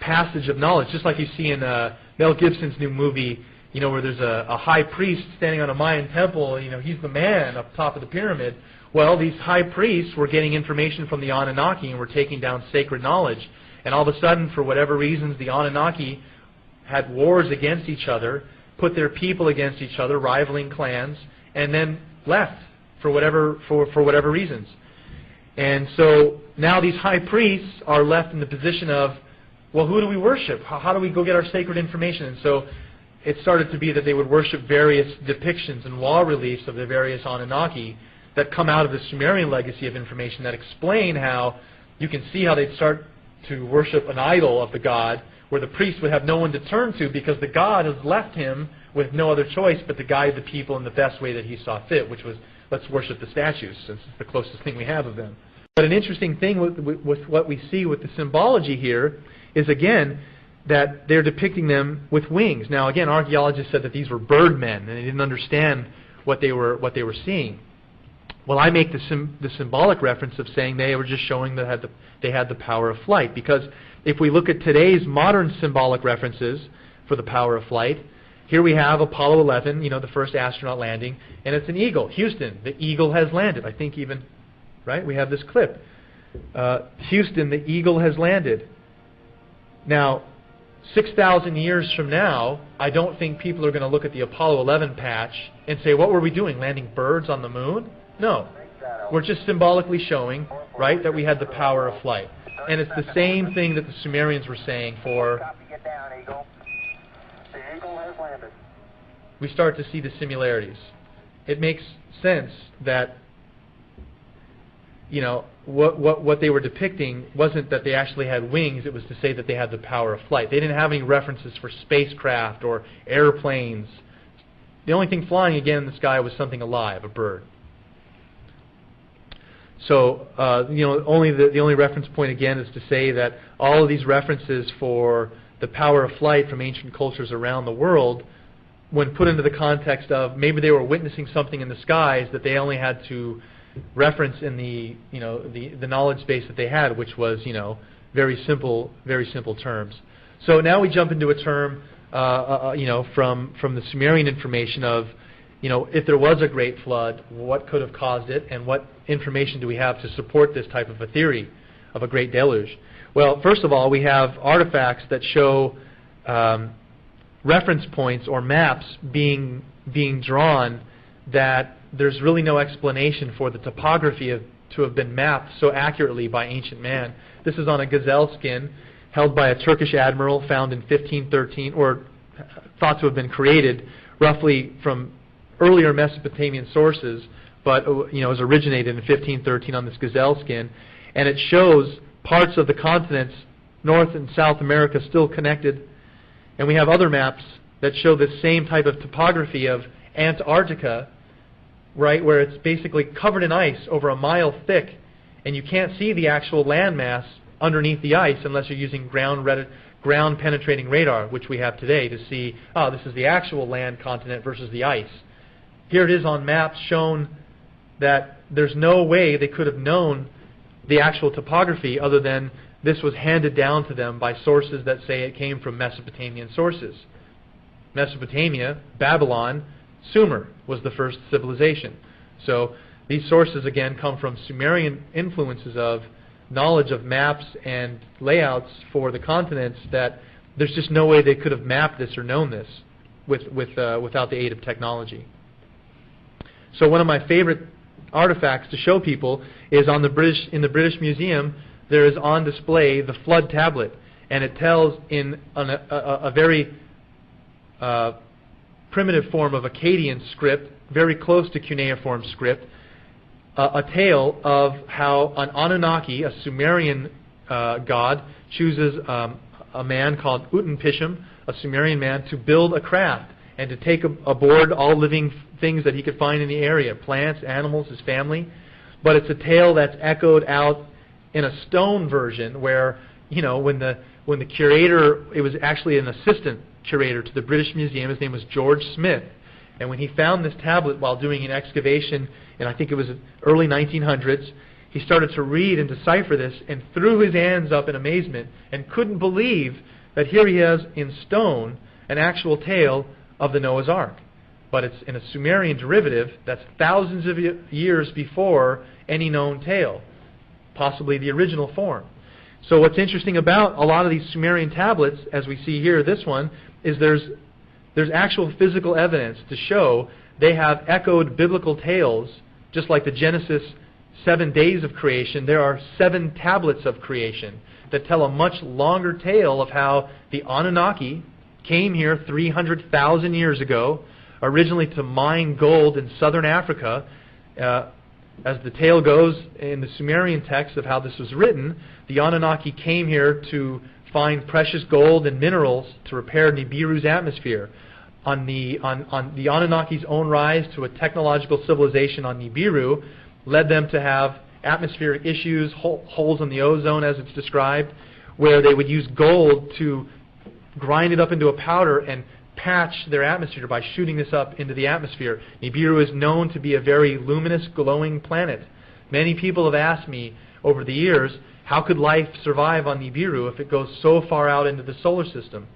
passage of knowledge, just like you see in Mel Gibson's new movie, where there's a high priest standing on a Mayan temple, he's the man up top of the pyramid. Well, these high priests were getting information from the Anunnaki and were taking down sacred knowledge. And all of a sudden, for whatever reasons, the Anunnaki had wars against each other, put their people against each other, rivaling clans, and then left for whatever reasons. And so now these high priests are left in the position of, well, who do we worship? How do we go get our sacred information? And so it started to be that they would worship various depictions and wall reliefs of the various Anunnaki that come out of the Sumerian legacy of information that explain how you can see how they'd start to worship an idol of the god, where the priest would have no one to turn to because the god has left him with no other choice but to guide the people in the best way that he saw fit, which was, let's worship the statues, since it's the closest thing we have of them. But an interesting thing with what we see with the symbology here is, again, that they're depicting them with wings. Now, again, archaeologists said that these were birdmen, and they didn't understand what they were seeing. Well, I make the symbolic reference of saying they were just showing that they had the power of flight. Because if we look at today's modern symbolic references for the power of flight, here we have Apollo 11, the first astronaut landing, and it's an eagle. Houston, the eagle has landed. I think even, right, we have this clip. Houston, the eagle has landed. Now, 6,000 years from now, I don't think people are going to look at the Apollo 11 patch and say, what were we doing, landing birds on the moon? No. We're just symbolically showing, right, that we had the power of flight. And it's the same thing that the Sumerians were saying for... We start to see the similarities. It makes sense that, what they were depicting wasn't that they actually had wings, it was to say that they had the power of flight. They didn't have any references for spacecraft or airplanes. The only thing flying again in the sky was something alive, a bird. So, the only reference point again is to say that all of these references for the power of flight from ancient cultures around the world, when put into the context of maybe they were witnessing something in the skies that they only had to reference in the knowledge base that they had, which was very simple terms. So now we jump into a term from the Sumerian information of if there was a great flood, what could have caused it, and what information do we have to support this type of a theory of a great deluge? Well, first of all, we have artifacts that show reference points or maps being drawn that there's really no explanation for the topography to have been mapped so accurately by ancient man. This is on a gazelle skin held by a Turkish admiral found in 1513, or thought to have been created roughly from earlier Mesopotamian sources, but it was originated in 1513 on this gazelle skin, and it shows parts of the continents North and South America still connected. And we have other maps that show this same type of topography of Antarctica, right, where it's basically covered in ice over a mile thick, and you can't see the actual landmass underneath the ice unless you're using ground penetrating radar, which we have today, to see, oh, this is the actual land continent versus the ice. Here it is on maps shown that there's no way they could have known the actual topography other than this was handed down to them by sources that say it came from Mesopotamian sources. Mesopotamia, Babylon, Sumer was the first civilization. So these sources, again, come from Sumerian influences of knowledge of maps and layouts for the continents that there's just no way they could have mapped this or known this without the aid of technology. So one of my favorite artifacts to show people is in the British Museum. There is on display the flood tablet, and it tells in a very primitive form of Akkadian script, very close to cuneiform script, a tale of how an Anunnaki, a Sumerian god, chooses a man called Utnapishtim, a Sumerian man, to build a craft and to take aboard all living things that he could find in the area, plants, animals, his family. But it's a tale that's echoed out in a stone version where, you know, when the curator, it was actually an assistant curator to the British Museum, his name was George Smith, and when he found this tablet while doing an excavation in, I think it was early 1900s, he started to read and decipher this and threw his hands up in amazement and couldn't believe that here he has in stone an actual tale of the Noah's Ark. But it's in a Sumerian derivative that's thousands of years before any known tale, possibly the original form. So what's interesting about a lot of these Sumerian tablets, as we see here, this one, is there's actual physical evidence to show they have echoed biblical tales, just like the Genesis 7 days of creation. There are 7 tablets of creation that tell a much longer tale of how the Anunnaki came here 300,000 years ago, originally to mine gold in southern Africa. As the tale goes in the Sumerian text of how this was written, the Anunnaki came here to find precious gold and minerals to repair Nibiru's atmosphere. On the Anunnaki's own rise to a technological civilization on Nibiru led them to have atmospheric issues, holes in the ozone as it's described, where they would use gold to grind it up into a powder and patch their atmosphere by shooting this up into the atmosphere. Nibiru is known to be a very luminous, glowing planet. Many people have asked me over the years, how could life survive on Nibiru if it goes so far out into the solar system?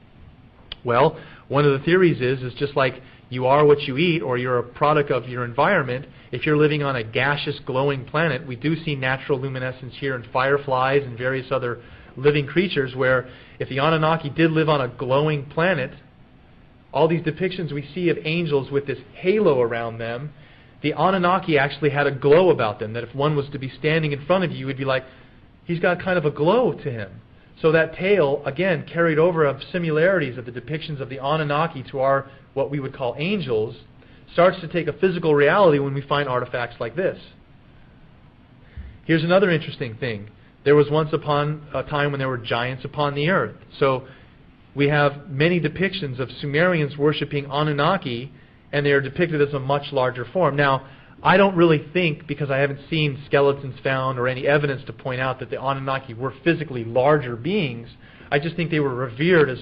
Well, one of the theories is just like you are what you eat, or you're a product of your environment. If you're living on a gaseous, glowing planet, we do see natural luminescence here in fireflies and various other living creatures, where if the Anunnaki did live on a glowing planet, all these depictions we see of angels with this halo around them, the Anunnaki actually had a glow about them, that if one was to be standing in front of you, you would be like, he's got kind of a glow to him. So that tale, again, carried over of similarities of the depictions of the Anunnaki to our, what we would call angels, starts to take a physical reality when we find artifacts like this. Here's another interesting thing. There was once upon a time when there were giants upon the earth. So we have many depictions of Sumerians worshiping Anunnaki, and they are depicted as a much larger form. Now, I don't really think, because I haven't seen skeletons found or any evidence to point out that the Anunnaki were physically larger beings. I just think they were revered as,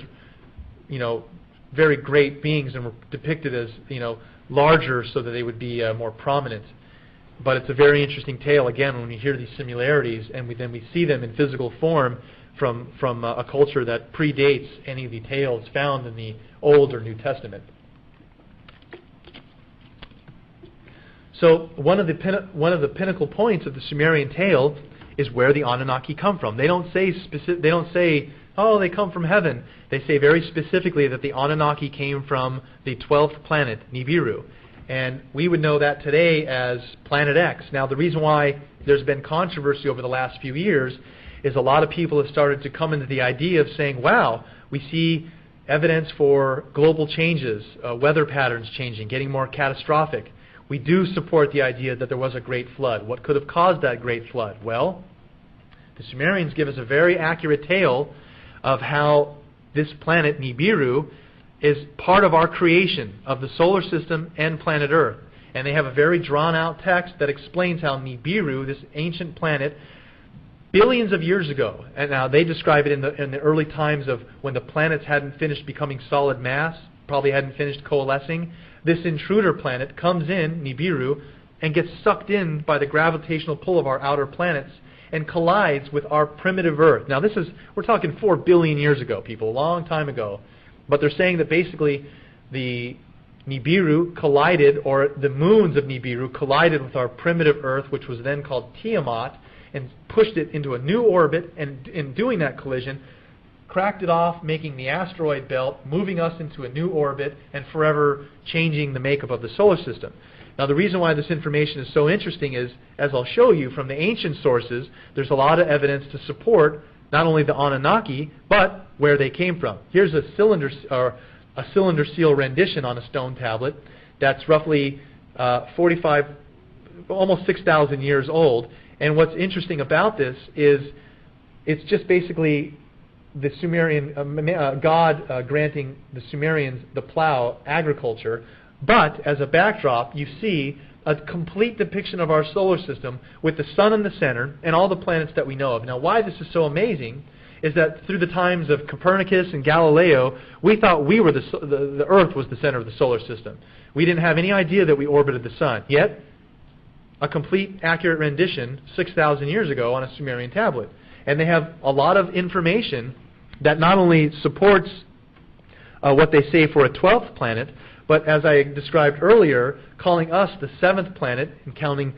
you know, very great beings and were depicted as, you know, larger so that they would be more prominent. But it's a very interesting tale, again, when we hear these similarities and then we see them in physical form from a culture that predates any of the tales found in the Old or New Testament. So one of the pinnacle points of the Sumerian tale is where the Anunnaki come from. They don't say, oh, they come from heaven. They say very specifically that the Anunnaki came from the 12th planet, Nibiru. And we would know that today as Planet X. Now, the reason why there's been controversy over the last few years is a lot of people have started to come into the idea of saying, wow, we see evidence for global changes, weather patterns changing, getting more catastrophic. We do support the idea that there was a great flood. What could have caused that great flood? Well, the Sumerians give us a very accurate tale of how this planet, Nibiru, is part of our creation of the solar system and planet Earth. And they have a very drawn-out text that explains how Nibiru, this ancient planet, billions of years ago, and now they describe it in the early times of when the planets hadn't finished becoming solid mass, probably hadn't finished coalescing, this intruder planet comes in, Nibiru, and gets sucked in by the gravitational pull of our outer planets and collides with our primitive Earth. Now we're talking 4 billion years ago, people, a long time ago. But they're saying that basically the Nibiru collided, or the moons of Nibiru collided with our primitive Earth, which was then called Tiamat, and pushed it into a new orbit, and in doing that collision, cracked it off, making the asteroid belt, moving us into a new orbit, and forever changing the makeup of the solar system. Now, the reason why this information is so interesting is, as I'll show you from the ancient sources, there's a lot of evidence to support not only the Anunnaki, but where they came from. Here's a cylinder seal rendition on a stone tablet that's roughly 45, almost 6,000 years old. And what's interesting about this is it's just basically the Sumerian God granting the Sumerians the plow, agriculture. But as a backdrop, you see a complete depiction of our solar system with the sun in the center and all the planets that we know of. Now, why this is so amazing is that through the times of Copernicus and Galileo, we thought we were the Earth was the center of the solar system. We didn't have any idea that we orbited the sun. Yet, a complete, accurate rendition 6,000 years ago on a Sumerian tablet. And they have a lot of information that not only supports what they say for a 12th planet, but as I described earlier, calling us the 7th planet and counting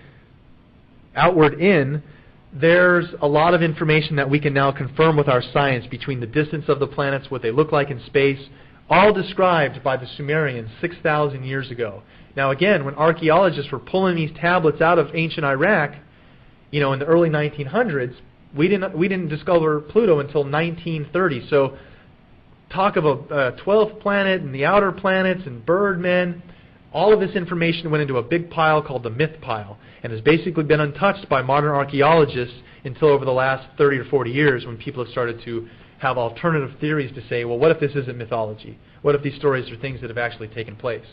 outward in, there's a lot of information that we can now confirm with our science between the distance of the planets, what they look like in space, all described by the Sumerians 6,000 years ago. Now again, when archaeologists were pulling these tablets out of ancient Iraq, in the early 1900s, we didn't discover Pluto until 1930. So talk of a 12th planet and the outer planets and birdmen, all of this information went into a big pile called the myth pile and has basically been untouched by modern archaeologists until over the last 30 or 40 years when people have started to have alternative theories to say, well, what if this isn't mythology? What if these stories are things that have actually taken place?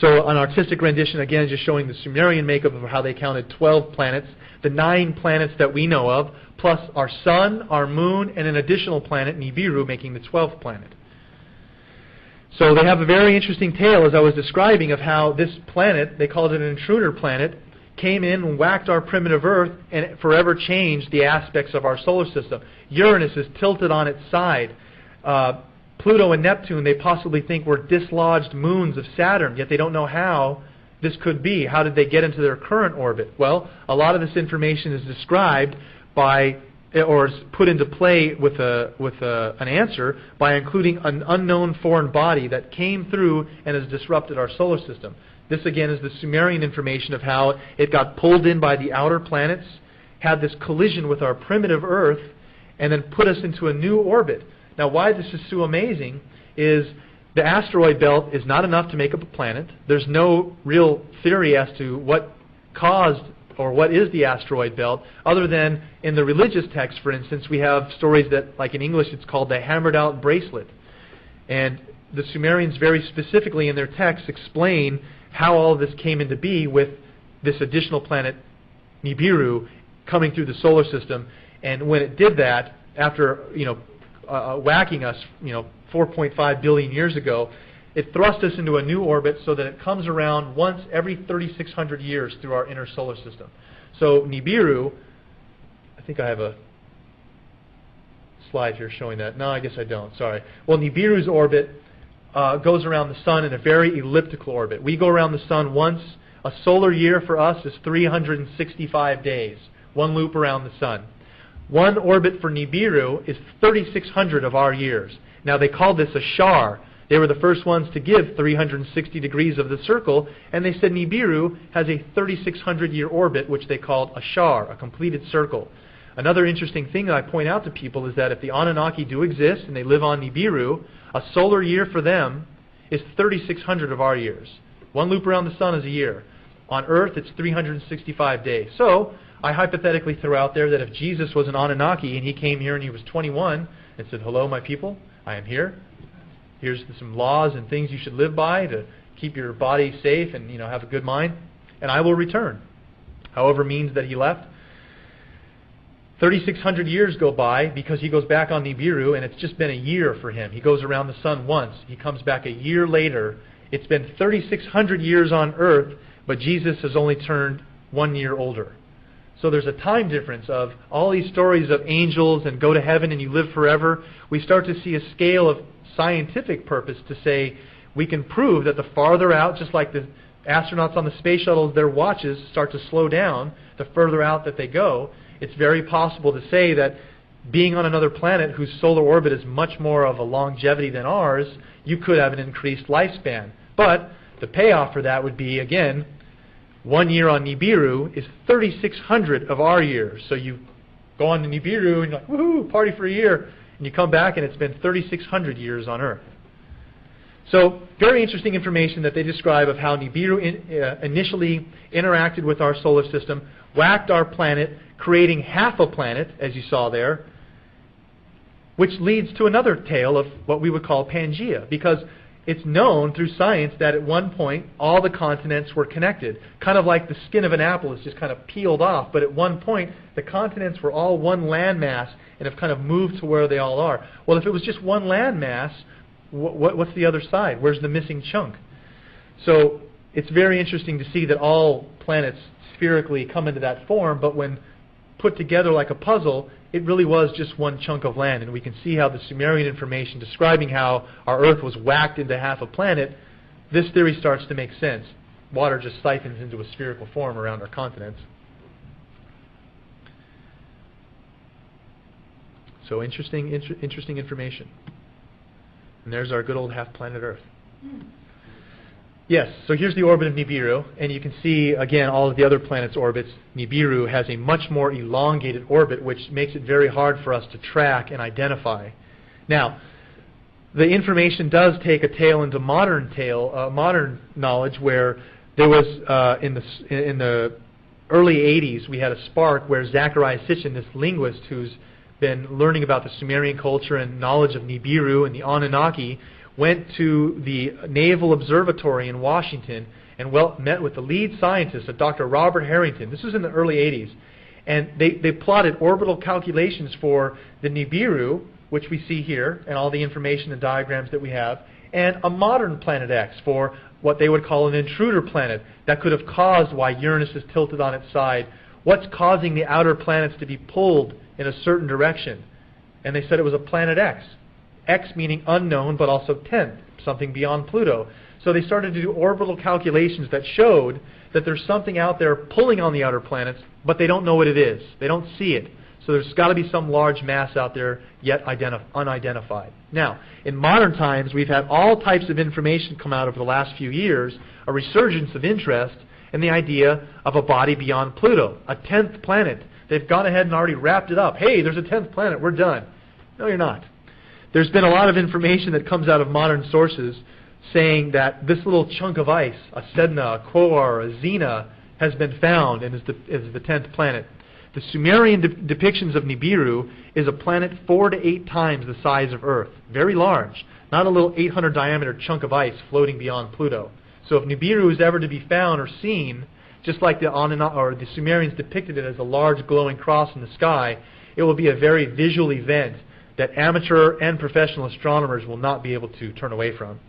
So an artistic rendition, again, just showing the Sumerian makeup of how they counted 12 planets, the 9 planets that we know of, plus our sun, our moon, and an additional planet, Nibiru, making the 12th planet. So they have a very interesting tale, as I was describing, of how this planet, they called it an intruder planet, came in and whacked our primitive Earth and forever changed the aspects of our solar system. Uranus is tilted on its side. Pluto and Neptune, they possibly think were dislodged moons of Saturn, yet they don't know how this could be. How did they get into their current orbit? Well, a lot of this information is described by, or is put into play with an answer by including an unknown foreign body that came through and has disrupted our solar system. This again is the Sumerian information of how it got pulled in by the outer planets, had this collision with our primitive Earth, and then put us into a new orbit. Now, why this is so amazing is the asteroid belt is not enough to make up a planet. There's no real theory as to what caused or what is the asteroid belt, other than in the religious text, for instance, we have stories that, like in English, it's called the hammered out bracelet. And the Sumerians very specifically in their texts explain how all of this came into be with this additional planet, Nibiru, coming through the solar system. And when it did that, after, whacking us, 4.5 billion years ago, it thrust us into a new orbit so that it comes around once every 3,600 years through our inner solar system. So Nibiru, I think I have a slide here showing that. No, I guess I don't. Sorry. Well, Nibiru's orbit goes around the sun in a very elliptical orbit. We go around the sun once. A solar year for us is 365 days. One loop around the sun. One orbit for Nibiru is 3,600 of our years. Now, they called this a shar. They were the first ones to give 360 degrees of the circle, and they said Nibiru has a 3,600-year orbit, which they called a shar, a completed circle. Another interesting thing that I point out to people is that if the Anunnaki do exist and they live on Nibiru, a solar year for them is 3,600 of our years. One loop around the sun is a year. On Earth, it's 365 days. So, I hypothetically throw out there that if Jesus was an Anunnaki and he came here and he was 21 and said, "Hello, my people, I am here. Here's some laws and things you should live by to keep your body safe and have a good mind, and I will return." However means that he left. 3,600 years go by because he goes back on Nibiru, and it's just been a year for him. He goes around the sun once. He comes back a year later. It's been 3,600 years on Earth, but Jesus has only turned 1 year older. So there's a time difference of all these stories of angels and go to heaven and you live forever. We start to see a scale of scientific purpose to say we can prove that the farther out, just like the astronauts on the space shuttles, their watches start to slow down the further out that they go. It's very possible to say that being on another planet whose solar orbit is much more of a longevity than ours, you could have an increased lifespan. But the payoff for that would be, again, 1 year on Nibiru is 3,600 of our years. So you go on to Nibiru and you're like, woohoo, party for a year. And you come back and it's been 3,600 years on Earth. So very interesting information that they describe of how Nibiru initially interacted with our solar system, whacked our planet, creating half a planet, as you saw there, which leads to another tale of what we would call Pangea, because it's known through science that at one point all the continents were connected, kind of like the skin of an apple is just kind of peeled off, but at one point the continents were all one landmass and have kind of moved to where they all are. Well, if it was just one landmass, what's the other side? Where's the missing chunk? So it's very interesting to see that all planets spherically come into that form, but when put together like a puzzle, it really was just one chunk of land. And we can see how the Sumerian information describing how our Earth was whacked into half a planet, this theory starts to make sense. Water just siphons into a spherical form around our continents. So interesting information. And there's our good old half planet Earth. Yes, so here's the orbit of Nibiru, and you can see, again, all of the other planets' orbits. Nibiru has a much more elongated orbit, which makes it very hard for us to track and identify. Now, the information does take a tail into modern knowledge, where there was, in the early 80s, we had a spark where Zachariah Sitchin, this linguist who's been learning about the Sumerian culture and knowledge of Nibiru and the Anunnaki, went to the Naval Observatory in Washington and met with the lead scientist, Dr. Robert Harrington. This was in the early 80s. And they plotted orbital calculations for the Nibiru, which we see here, and all the information and diagrams that we have, and a modern planet X for what they would call an intruder planet that could have caused why Uranus is tilted on its side. What's causing the outer planets to be pulled in a certain direction? And they said it was a planet X. X meaning unknown, but also 10th, something beyond Pluto. So they started to do orbital calculations that showed that there's something out there pulling on the outer planets, but they don't know what it is. They don't see it. So there's got to be some large mass out there yet unidentified. Now, in modern times, we've had all types of information come out over the last few years, a resurgence of interest in the idea of a body beyond Pluto, a 10th planet. They've gone ahead and already wrapped it up. Hey, there's a 10th planet. We're done. No, you're not. There's been a lot of information that comes out of modern sources saying that this little chunk of ice, a Sedna, a Quoar, a Xena, has been found and is the 10th planet. The Sumerian depictions of Nibiru is a planet 4 to 8 times the size of Earth. Very large. Not a little 800 diameter chunk of ice floating beyond Pluto. So if Nibiru is ever to be found or seen, just like the Sumerians depicted it as a large glowing cross in the sky, it will be a very visual event that amateur and professional astronomers will not be able to turn away from.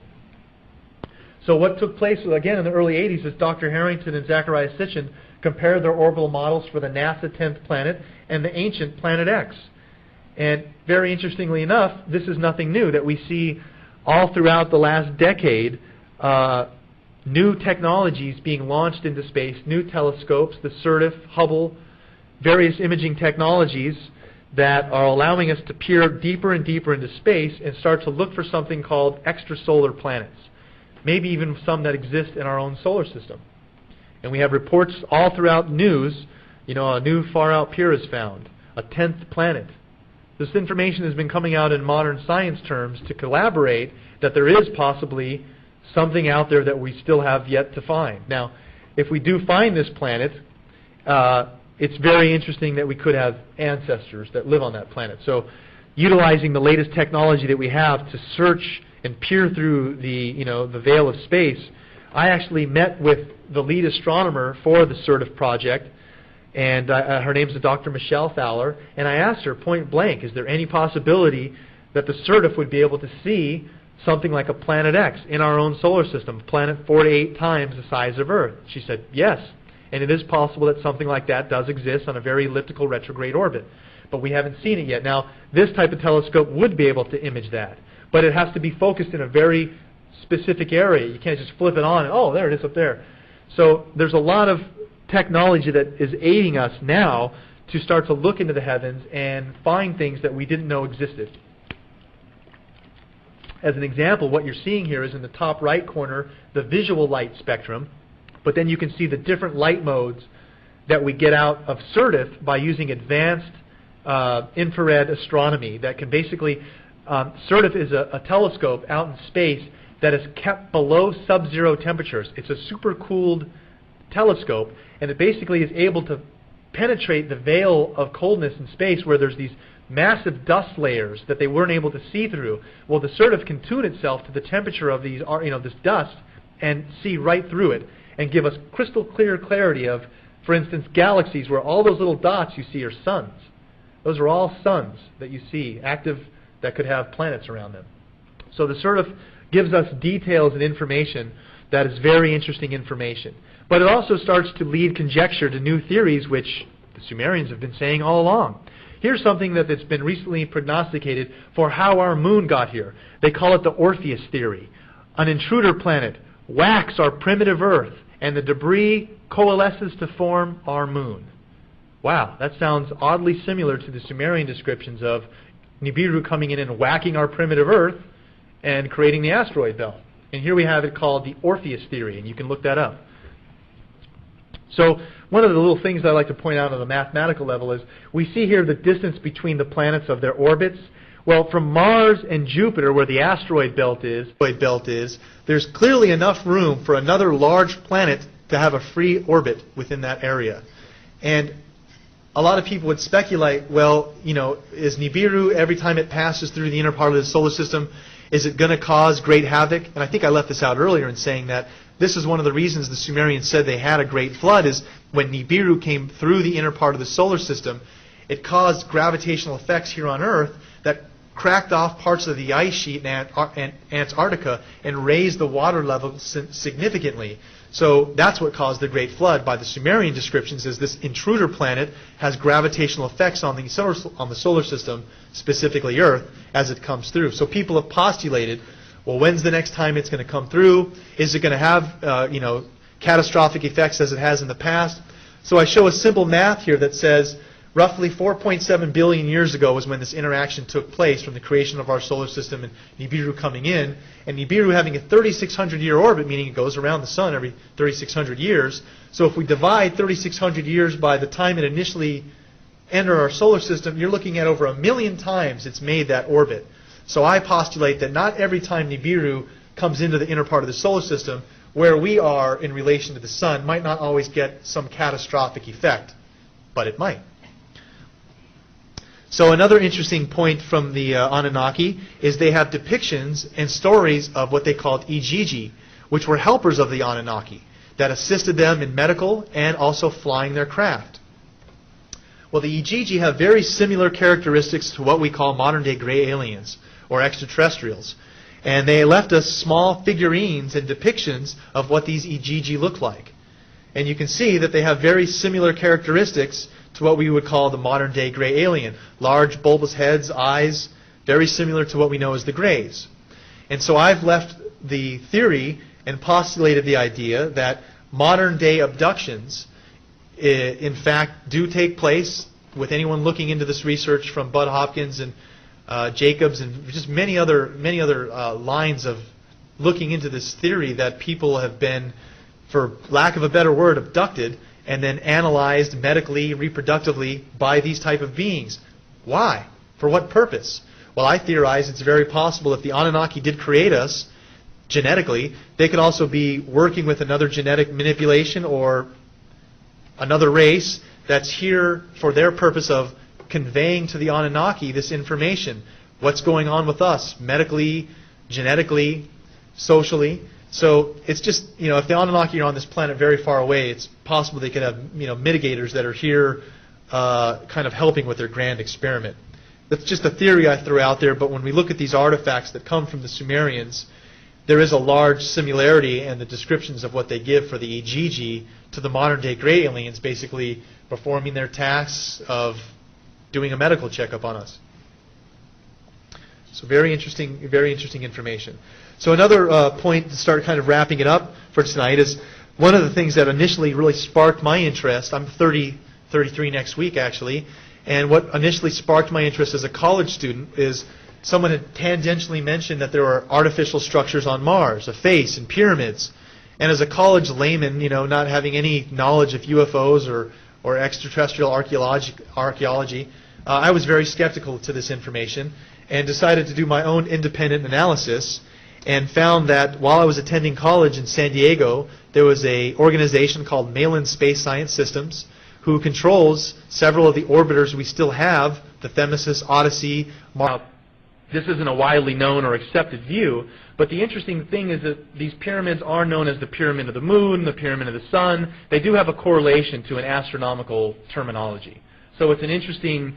So what took place, again, in the early 80s is Dr. Harrington and Zachariah Sitchin compared their orbital models for the NASA 10th planet and the ancient Planet X. And very interestingly enough, this is nothing new, that we see all throughout the last decade new technologies being launched into space, new telescopes, the SIRTIF, Hubble, various imaging technologies that are allowing us to peer deeper and deeper into space and start to look for something called extrasolar planets, maybe even some that exist in our own solar system. And we have reports all throughout news, a new far-out peer is found, a 10th planet. This information has been coming out in modern science terms to collaborate that there is possibly something out there that we still have yet to find. Now, if we do find this planet, it's very interesting that we could have ancestors that live on that planet. So utilizing the latest technology that we have to search and peer through the veil of space, I actually met with the lead astronomer for the SERTIF project, and her name's Dr. Michelle Fowler, and I asked her point blank, is there any possibility that the SERTIF would be able to see something like a planet X in our own solar system, a planet 4 to 8 times the size of Earth? She said, yes, and it is possible that something like that does exist on a very elliptical retrograde orbit, but we haven't seen it yet. Now, this type of telescope would be able to image that, but it has to be focused in a very specific area. You can't just flip it on and, oh, there it is up there. So there's a lot of technology that is aiding us now to start to look into the heavens and find things that we didn't know existed. As an example, what you're seeing here is in the top right corner, the visual light spectrum, but then you can see the different light modes that we get out of SERTIF by using advanced infrared astronomy that can basically, SERTIF is a telescope out in space that is kept below sub-zero temperatures. It's a super-cooled telescope, and it basically is able to penetrate the veil of coldness in space where there's these massive dust layers that they weren't able to see through. Well, the SERTIF can tune itself to the temperature of these, this dust and see right through it and give us crystal clear clarity of, for instance, galaxies where all those little dots you see are suns. Those are all suns that you see active that could have planets around them. So the SERTIF gives us details and information that is very interesting information. But it also starts to lead conjecture to new theories which the Sumerians have been saying all along. Here's something that's been recently prognosticated for how our moon got here. They call it the Orpheus theory. An intruder planet whacks our primitive Earth, and the debris coalesces to form our moon. Wow, that sounds oddly similar to the Sumerian descriptions of Nibiru coming in and whacking our primitive Earth and creating the asteroid belt. And here we have it called the Orpheus theory, and you can look that up. So one of the little things I like to point out on a mathematical level is we see here the distance between the planets of their orbits. Well, from Mars and Jupiter, where the asteroid belt is, there's clearly enough room for another large planet to have a free orbit within that area. And a lot of people would speculate, well, is Nibiru, every time it passes through the inner part of the solar system, is it going to cause great havoc? And I think I left this out earlier in saying that this is one of the reasons the Sumerians said they had a great flood, is when Nibiru came through the inner part of the solar system, it caused gravitational effects here on Earth that cracked off parts of the ice sheet in Antarctica and raised the water level significantly. So that's what caused the Great Flood. By the Sumerian descriptions, is this intruder planet has gravitational effects on the solar system, specifically Earth, as it comes through. So people have postulated, well, when's the next time it's going to come through? Is it going to have catastrophic effects as it has in the past? So I show a simple math here that says roughly 4.7 billion years ago was when this interaction took place from the creation of our solar system and Nibiru coming in. And Nibiru having a 3,600-year orbit, meaning it goes around the sun every 3,600 years. So if we divide 3,600 years by the time it initially entered our solar system, you're looking at over 1 million times it's made that orbit. So I postulate that not every time Nibiru comes into the inner part of the solar system, where we are in relation to the sun might not always get some catastrophic effect, but it might. So another interesting point from the Anunnaki is they have depictions and stories of what they called Igigi, which were helpers of the Anunnaki that assisted them in medical and also flying their craft. Well, the Igigi have very similar characteristics to what we call modern-day gray aliens or extraterrestrials. And they left us small figurines and depictions of what these Igigi look like. And you can see that they have very similar characteristics to what we would call the modern-day gray alien. Large, bulbous heads, eyes, very similar to what we know as the grays. And so I've left the theory and postulated the idea that modern-day abductions, in fact, do take place. With anyone looking into this research from Bud Hopkins and Jacobs and just many other lines of looking into this theory that people have been, for lack of a better word, abducted and then analyzed medically, reproductively by these type of beings. Why? For what purpose? Well, I theorize it's very possible if the Anunnaki did create us genetically, they could also be working with another genetic manipulation or another race that's here for their purpose of conveying to the Anunnaki this information. What's going on with us, medically, genetically, socially. So it's just, if the Anunnaki are on this planet very far away, it's possible they could have, mitigators that are here kind of helping with their grand experiment. That's just a theory I threw out there, but when we look at these artifacts that come from the Sumerians, there is a large similarity in the descriptions of what they give for the Igigi to the modern-day gray aliens, basically performing their tasks of doing a medical checkup on us. So very interesting information. So another point to start kind of wrapping it up for tonight is one of the things that initially really sparked my interest. I'm 33 next week, actually. And what initially sparked my interest as a college student is someone had tangentially mentioned that there were artificial structures on Mars, a face and pyramids. And as a college layman, not having any knowledge of UFOs or extraterrestrial archaeology, I was very skeptical to this information and decided to do my own independent analysis and found that while I was attending college in San Diego, there was an organization called Malin Space Science Systems who controls several of the orbiters we still have, the Themis, Odyssey, Mars. This isn't a widely known or accepted view, but the interesting thing is that these pyramids are known as the Pyramid of the Moon, the Pyramid of the Sun. They do have a correlation to an astronomical terminology. So it's an interesting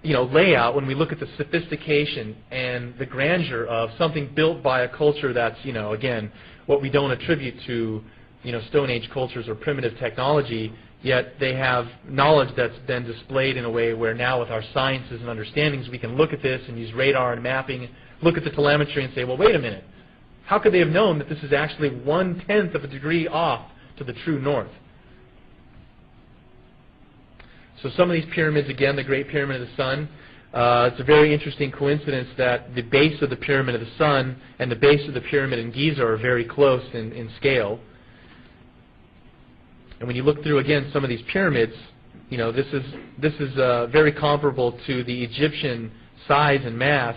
layout when we look at the sophistication and the grandeur of something built by a culture that's, again, what we don't attribute to, Stone Age cultures or primitive technology, yet they have knowledge that's been displayed in a way where now with our sciences and understandings we can look at this and use radar and mapping, look at the telemetry and say, well, wait a minute. How could they have known that this is actually 1/10 of a degree off to the true north? So some of these pyramids, again, the Great Pyramid of the Sun, it's a very interesting coincidence that the base of the Pyramid of the Sun and the base of the Pyramid in Giza are very close in scale. And when you look through, again, some of these pyramids, this is very comparable to the Egyptian size and mass,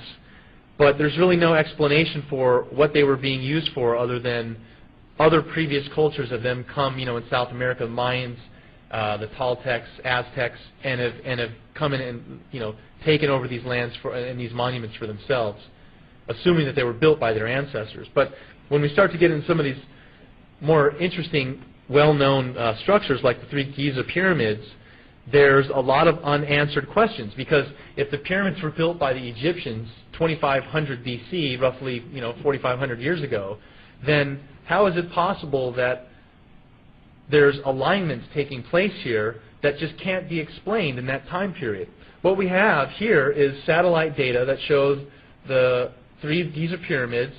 but there's really no explanation for what they were being used for other than other previous cultures of them come, in South America, the Mayans, the Toltecs, Aztecs, and have come in and taken over these lands and these monuments for themselves, assuming that they were built by their ancestors. But when we start to get into some of these more interesting, well-known structures like the 3 Giza pyramids, there's a lot of unanswered questions, because if the pyramids were built by the Egyptians 2500 BC, roughly 4,500 years ago, then how is it possible that there's alignments taking place here that just can't be explained in that time period? What we have here is satellite data that shows the 3 Giza pyramids,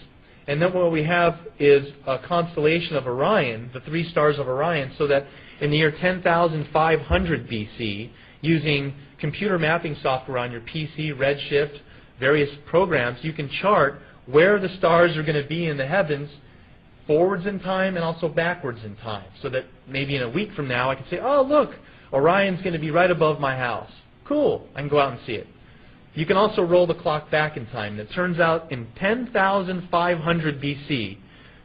and then what we have is a constellation of Orion, the 3 stars of Orion, so that in the year 10,500 BC, using computer mapping software on your PC, Redshift, various programs, you can chart where the stars are going to be in the heavens forwards in time and also backwards in time, so that maybe in a week from now I can say, oh, look, Orion's going to be right above my house. Cool, I can go out and see it. You can also roll the clock back in time. And it turns out in 10,500 BC,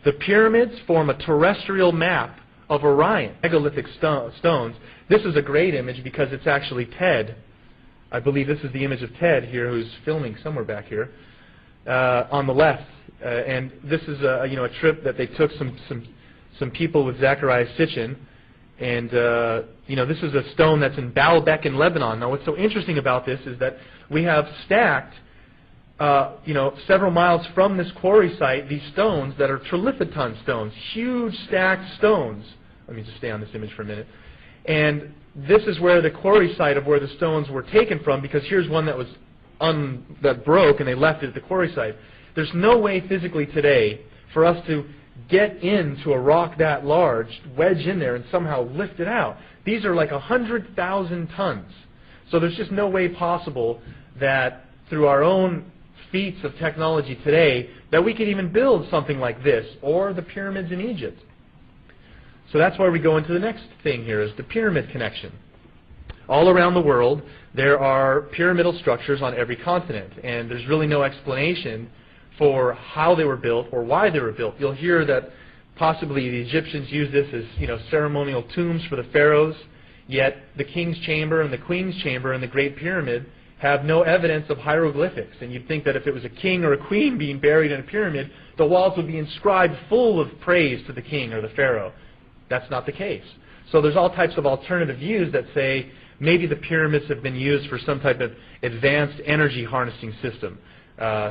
the pyramids form a terrestrial map of Orion, megalithic stones. This is a great image because it's actually Ted. I believe this is the image of Ted here, who's filming somewhere back here on the left. And this is a trip that they took some people with Zechariah Sitchin. And this is a stone that's in Baalbek in Lebanon. Now, what's so interesting about this is that we have stacked, several miles from this quarry site, these stones that are trilithiton stones, huge stacked stones. Let me just stay on this image for a minute. And this is where the quarry site of where the stones were taken from, because here's one that was that broke and they left it at the quarry site. There's no way physically today for us to get into a rock that large, wedge in there, and somehow lift it out. These are like 100,000 tons. So there's just no way possible that through our own feats of technology today that we could even build something like this or the pyramids in Egypt. So that's why we go into the next thing here, is the pyramid connection. All around the world, there are pyramidal structures on every continent, and there's really no explanation for how they were built or why they were built. You'll hear that possibly the Egyptians used this as ceremonial tombs for the pharaohs. Yet the king's chamber and the queen's chamber and the Great Pyramid have no evidence of hieroglyphics. And you'd think that if it was a king or a queen being buried in a pyramid, the walls would be inscribed full of praise to the king or the pharaoh. That's not the case. So there's all types of alternative views that say maybe the pyramids have been used for some type of advanced energy harnessing system,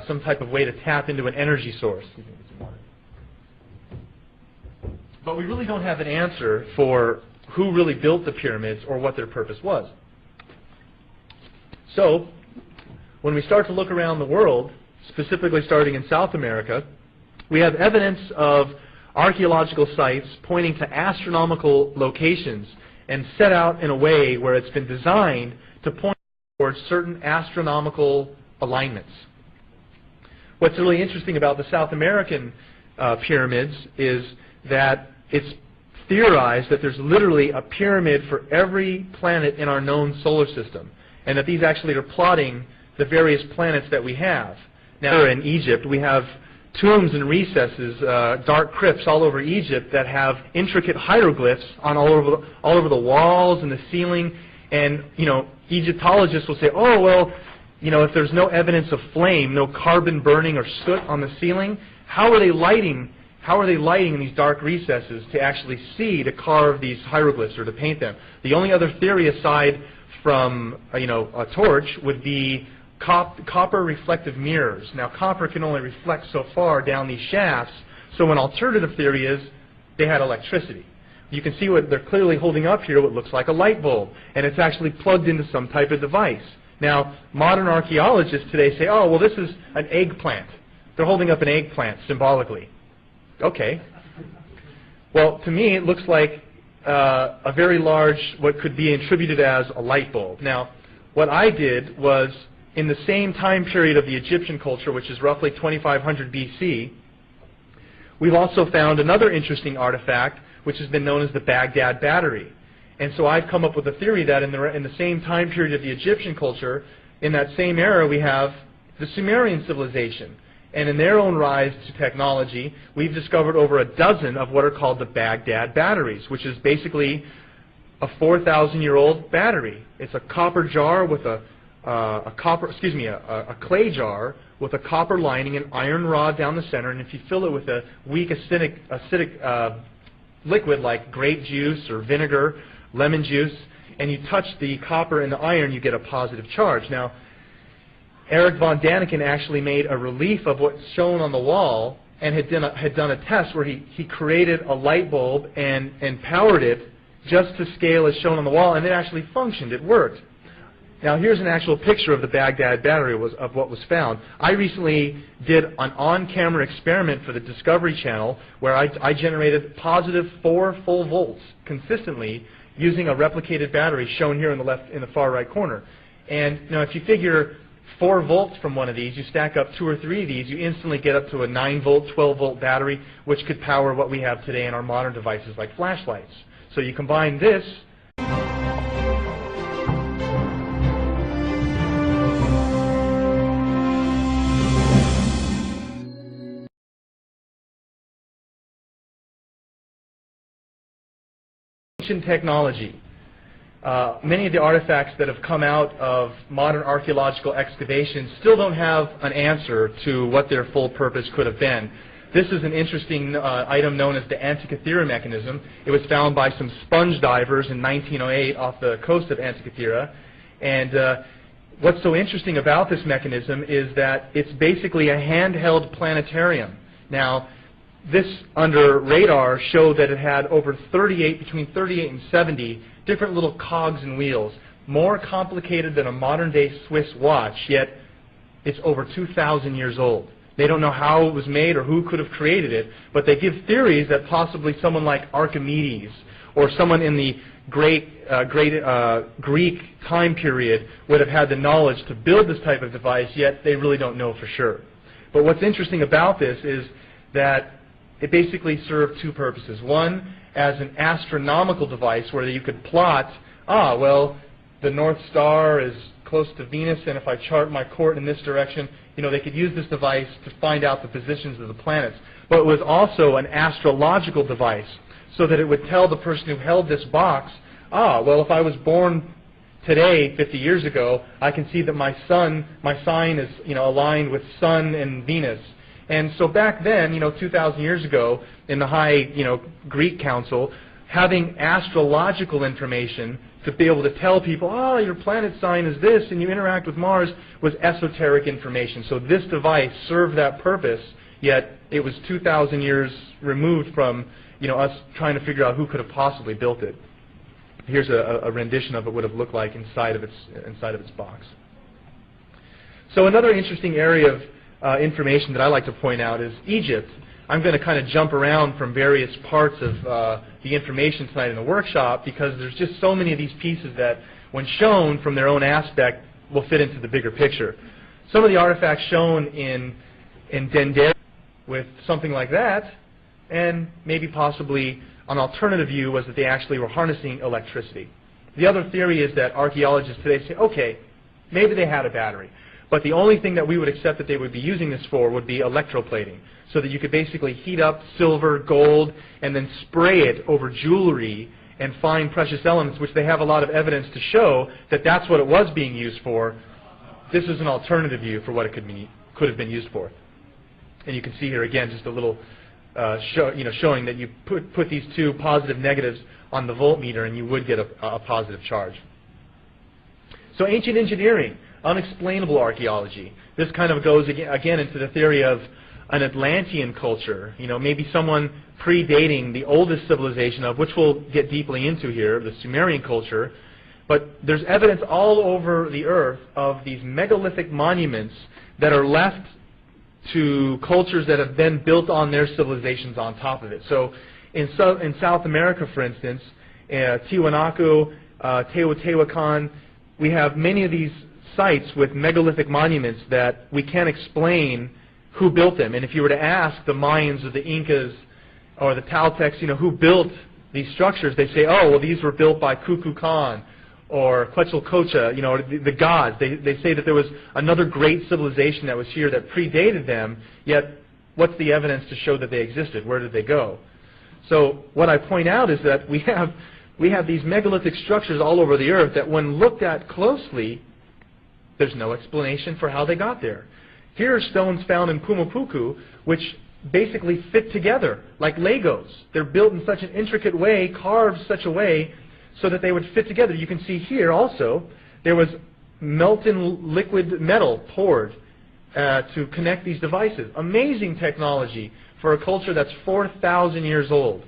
some type of way to tap into an energy source. But we really don't have an answer for who really built the pyramids or what their purpose was. So, when we start to look around the world, specifically starting in South America, we have evidence of archaeological sites pointing to astronomical locations and set out in a way where it's been designed to point towards certain astronomical alignments. What's really interesting about the South American pyramids is that it's theorized that there's literally a pyramid for every planet in our known solar system, and that these actually are plotting the various planets that we have. Now, in Egypt, we have tombs and recesses, dark crypts all over Egypt that have intricate hieroglyphs on all over the walls and the ceiling. And Egyptologists will say, "Oh well, if there's no evidence of flame, no carbon burning or soot on the ceiling, how are they lighting? How are they lighting in these dark recesses to actually see, to carve these hieroglyphs or to paint them?" The only other theory aside from a torch would be copper reflective mirrors. Now, copper can only reflect so far down these shafts, so an alternative theory is they had electricity. You can see what they're clearly holding up here, what looks like a light bulb, and it's actually plugged into some type of device. Now, modern archaeologists today say, "Oh, well, this is an eggplant." They're holding up an eggplant symbolically. Okay. Well, to me, it looks like a very large, what could be attributed as a light bulb. Now, what I did was, in the same time period of the Egyptian culture, which is roughly 2500 BC, we've also found another interesting artifact, which has been known as the Baghdad Battery. And so I've come up with a theory that in the same time period of the Egyptian culture, in that same era, we have the Sumerian civilization. And in their own rise to technology, we've discovered over a dozen of what are called the Baghdad batteries, which is basically a 4,000-year-old battery. It's a copper jar with a clay jar with a copper lining and iron rod down the center. And if you fill it with a weak acidic liquid like grape juice or vinegar, lemon juice, and you touch the copper and the iron, you get a positive charge. Now, Eric von Daniken actually made a relief of what's shown on the wall and had done a test where he created a light bulb and powered it just to scale as shown on the wall, and it actually functioned. It worked. Now, here's an actual picture of the Baghdad battery of what was found. I recently did an on-camera experiment for the Discovery Channel where I generated positive 4 full volts consistently using a replicated battery shown here in the far right corner. And if you figure 4 volts from one of these, you stack up 2 or 3 of these, you instantly get up to a 9-volt, 12-volt battery, which could power what we have today in our modern devices like flashlights. So you combine this technology. Many of the artifacts that have come out of modern archaeological excavations still don't have an answer to what their full purpose could have been. This is an interesting item known as the Antikythera mechanism. It was found by some sponge divers in 1908 off the coast of Antikythera. And what's so interesting about this mechanism is that it's basically a handheld planetarium. Now, this under radar showed that it had over between 38 and 70 different little cogs and wheels, more complicated than a modern-day Swiss watch, yet it's over 2,000 years old. They don't know how it was made or who could have created it, but they give theories that possibly someone like Archimedes or someone in the great Greek time period would have had the knowledge to build this type of device, yet they really don't know for sure. But what's interesting about this is that it basically served 2 purposes. One, as an astronomical device where you could plot, the North Star is close to Venus, and if I chart my court in this direction, they could use this device to find out the positions of the planets. But it was also an astrological device, so that it would tell the person who held this box well, if I was born today, 50 years ago, I can see that my sign is, aligned with Sun and Venus. And so back then, 2,000 years ago, in the high, Greek council, having astrological information to be able to tell people, your planet sign is this, and you interact with Mars, was esoteric information. So this device served that purpose, yet it was 2,000 years removed from, us trying to figure out who could have possibly built it. Here's a rendition of it would have looked like inside of its box. So another interesting area of information that I like to point out is Egypt. I'm going to kind of jump around from various parts of the information tonight in the workshop because there's just so many of these pieces that, when shown from their own aspect, will fit into the bigger picture. Some of the artifacts shown in Dendera with something like that, and maybe possibly an alternative view was that they actually were harnessing electricity. The other theory is that archaeologists today say, okay, maybe they had a battery, but the only thing that we would accept that they would be using this for would be electroplating, so that you could basically heat up silver, gold, and then spray it over jewelry and find precious elements, which they have a lot of evidence to show that that's what it was being used for. This is an alternative view for what it could have been used for. And you can see here again just a little showing that you put these two positive negatives on the voltmeter and you would get a positive charge. So ancient engineering, unexplainable archaeology. This kind of goes again into the theory of an Atlantean culture, maybe someone predating the oldest civilization of which we'll get deeply into here, the Sumerian culture. But there's evidence all over the earth of these megalithic monuments that are left to cultures that have then built on their civilizations on top of it. So in South America, for instance, Tiwanaku, Teotihuacan, we have many of these sites with megalithic monuments that we can't explain who built them. And if you were to ask the Mayans or the Incas or the Toltecs, who built these structures, they say, these were built by Kukulkan or Quetzalcoatl, the gods. They say that there was another great civilization that was here that predated them, yet what's the evidence to show that they existed? Where did they go? So what I point out is that we have these megalithic structures all over the earth that when looked at closely, there's no explanation for how they got there. Here are stones found in Pumapuku, which basically fit together like Legos. They're built in such an intricate way, carved such a way, so that they would fit together. You can see here also, there was molten liquid metal poured to connect these devices. Amazing technology for a culture that's 4,000 years old.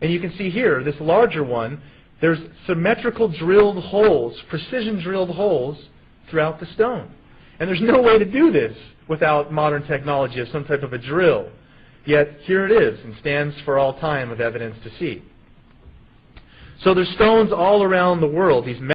And you can see here, this larger one, there's symmetrical drilled holes, precision drilled holes throughout the stone. And there's no way to do this without modern technology of some type of a drill. Yet here it is, and stands for all time of evidence to see. So there's stones all around the world, these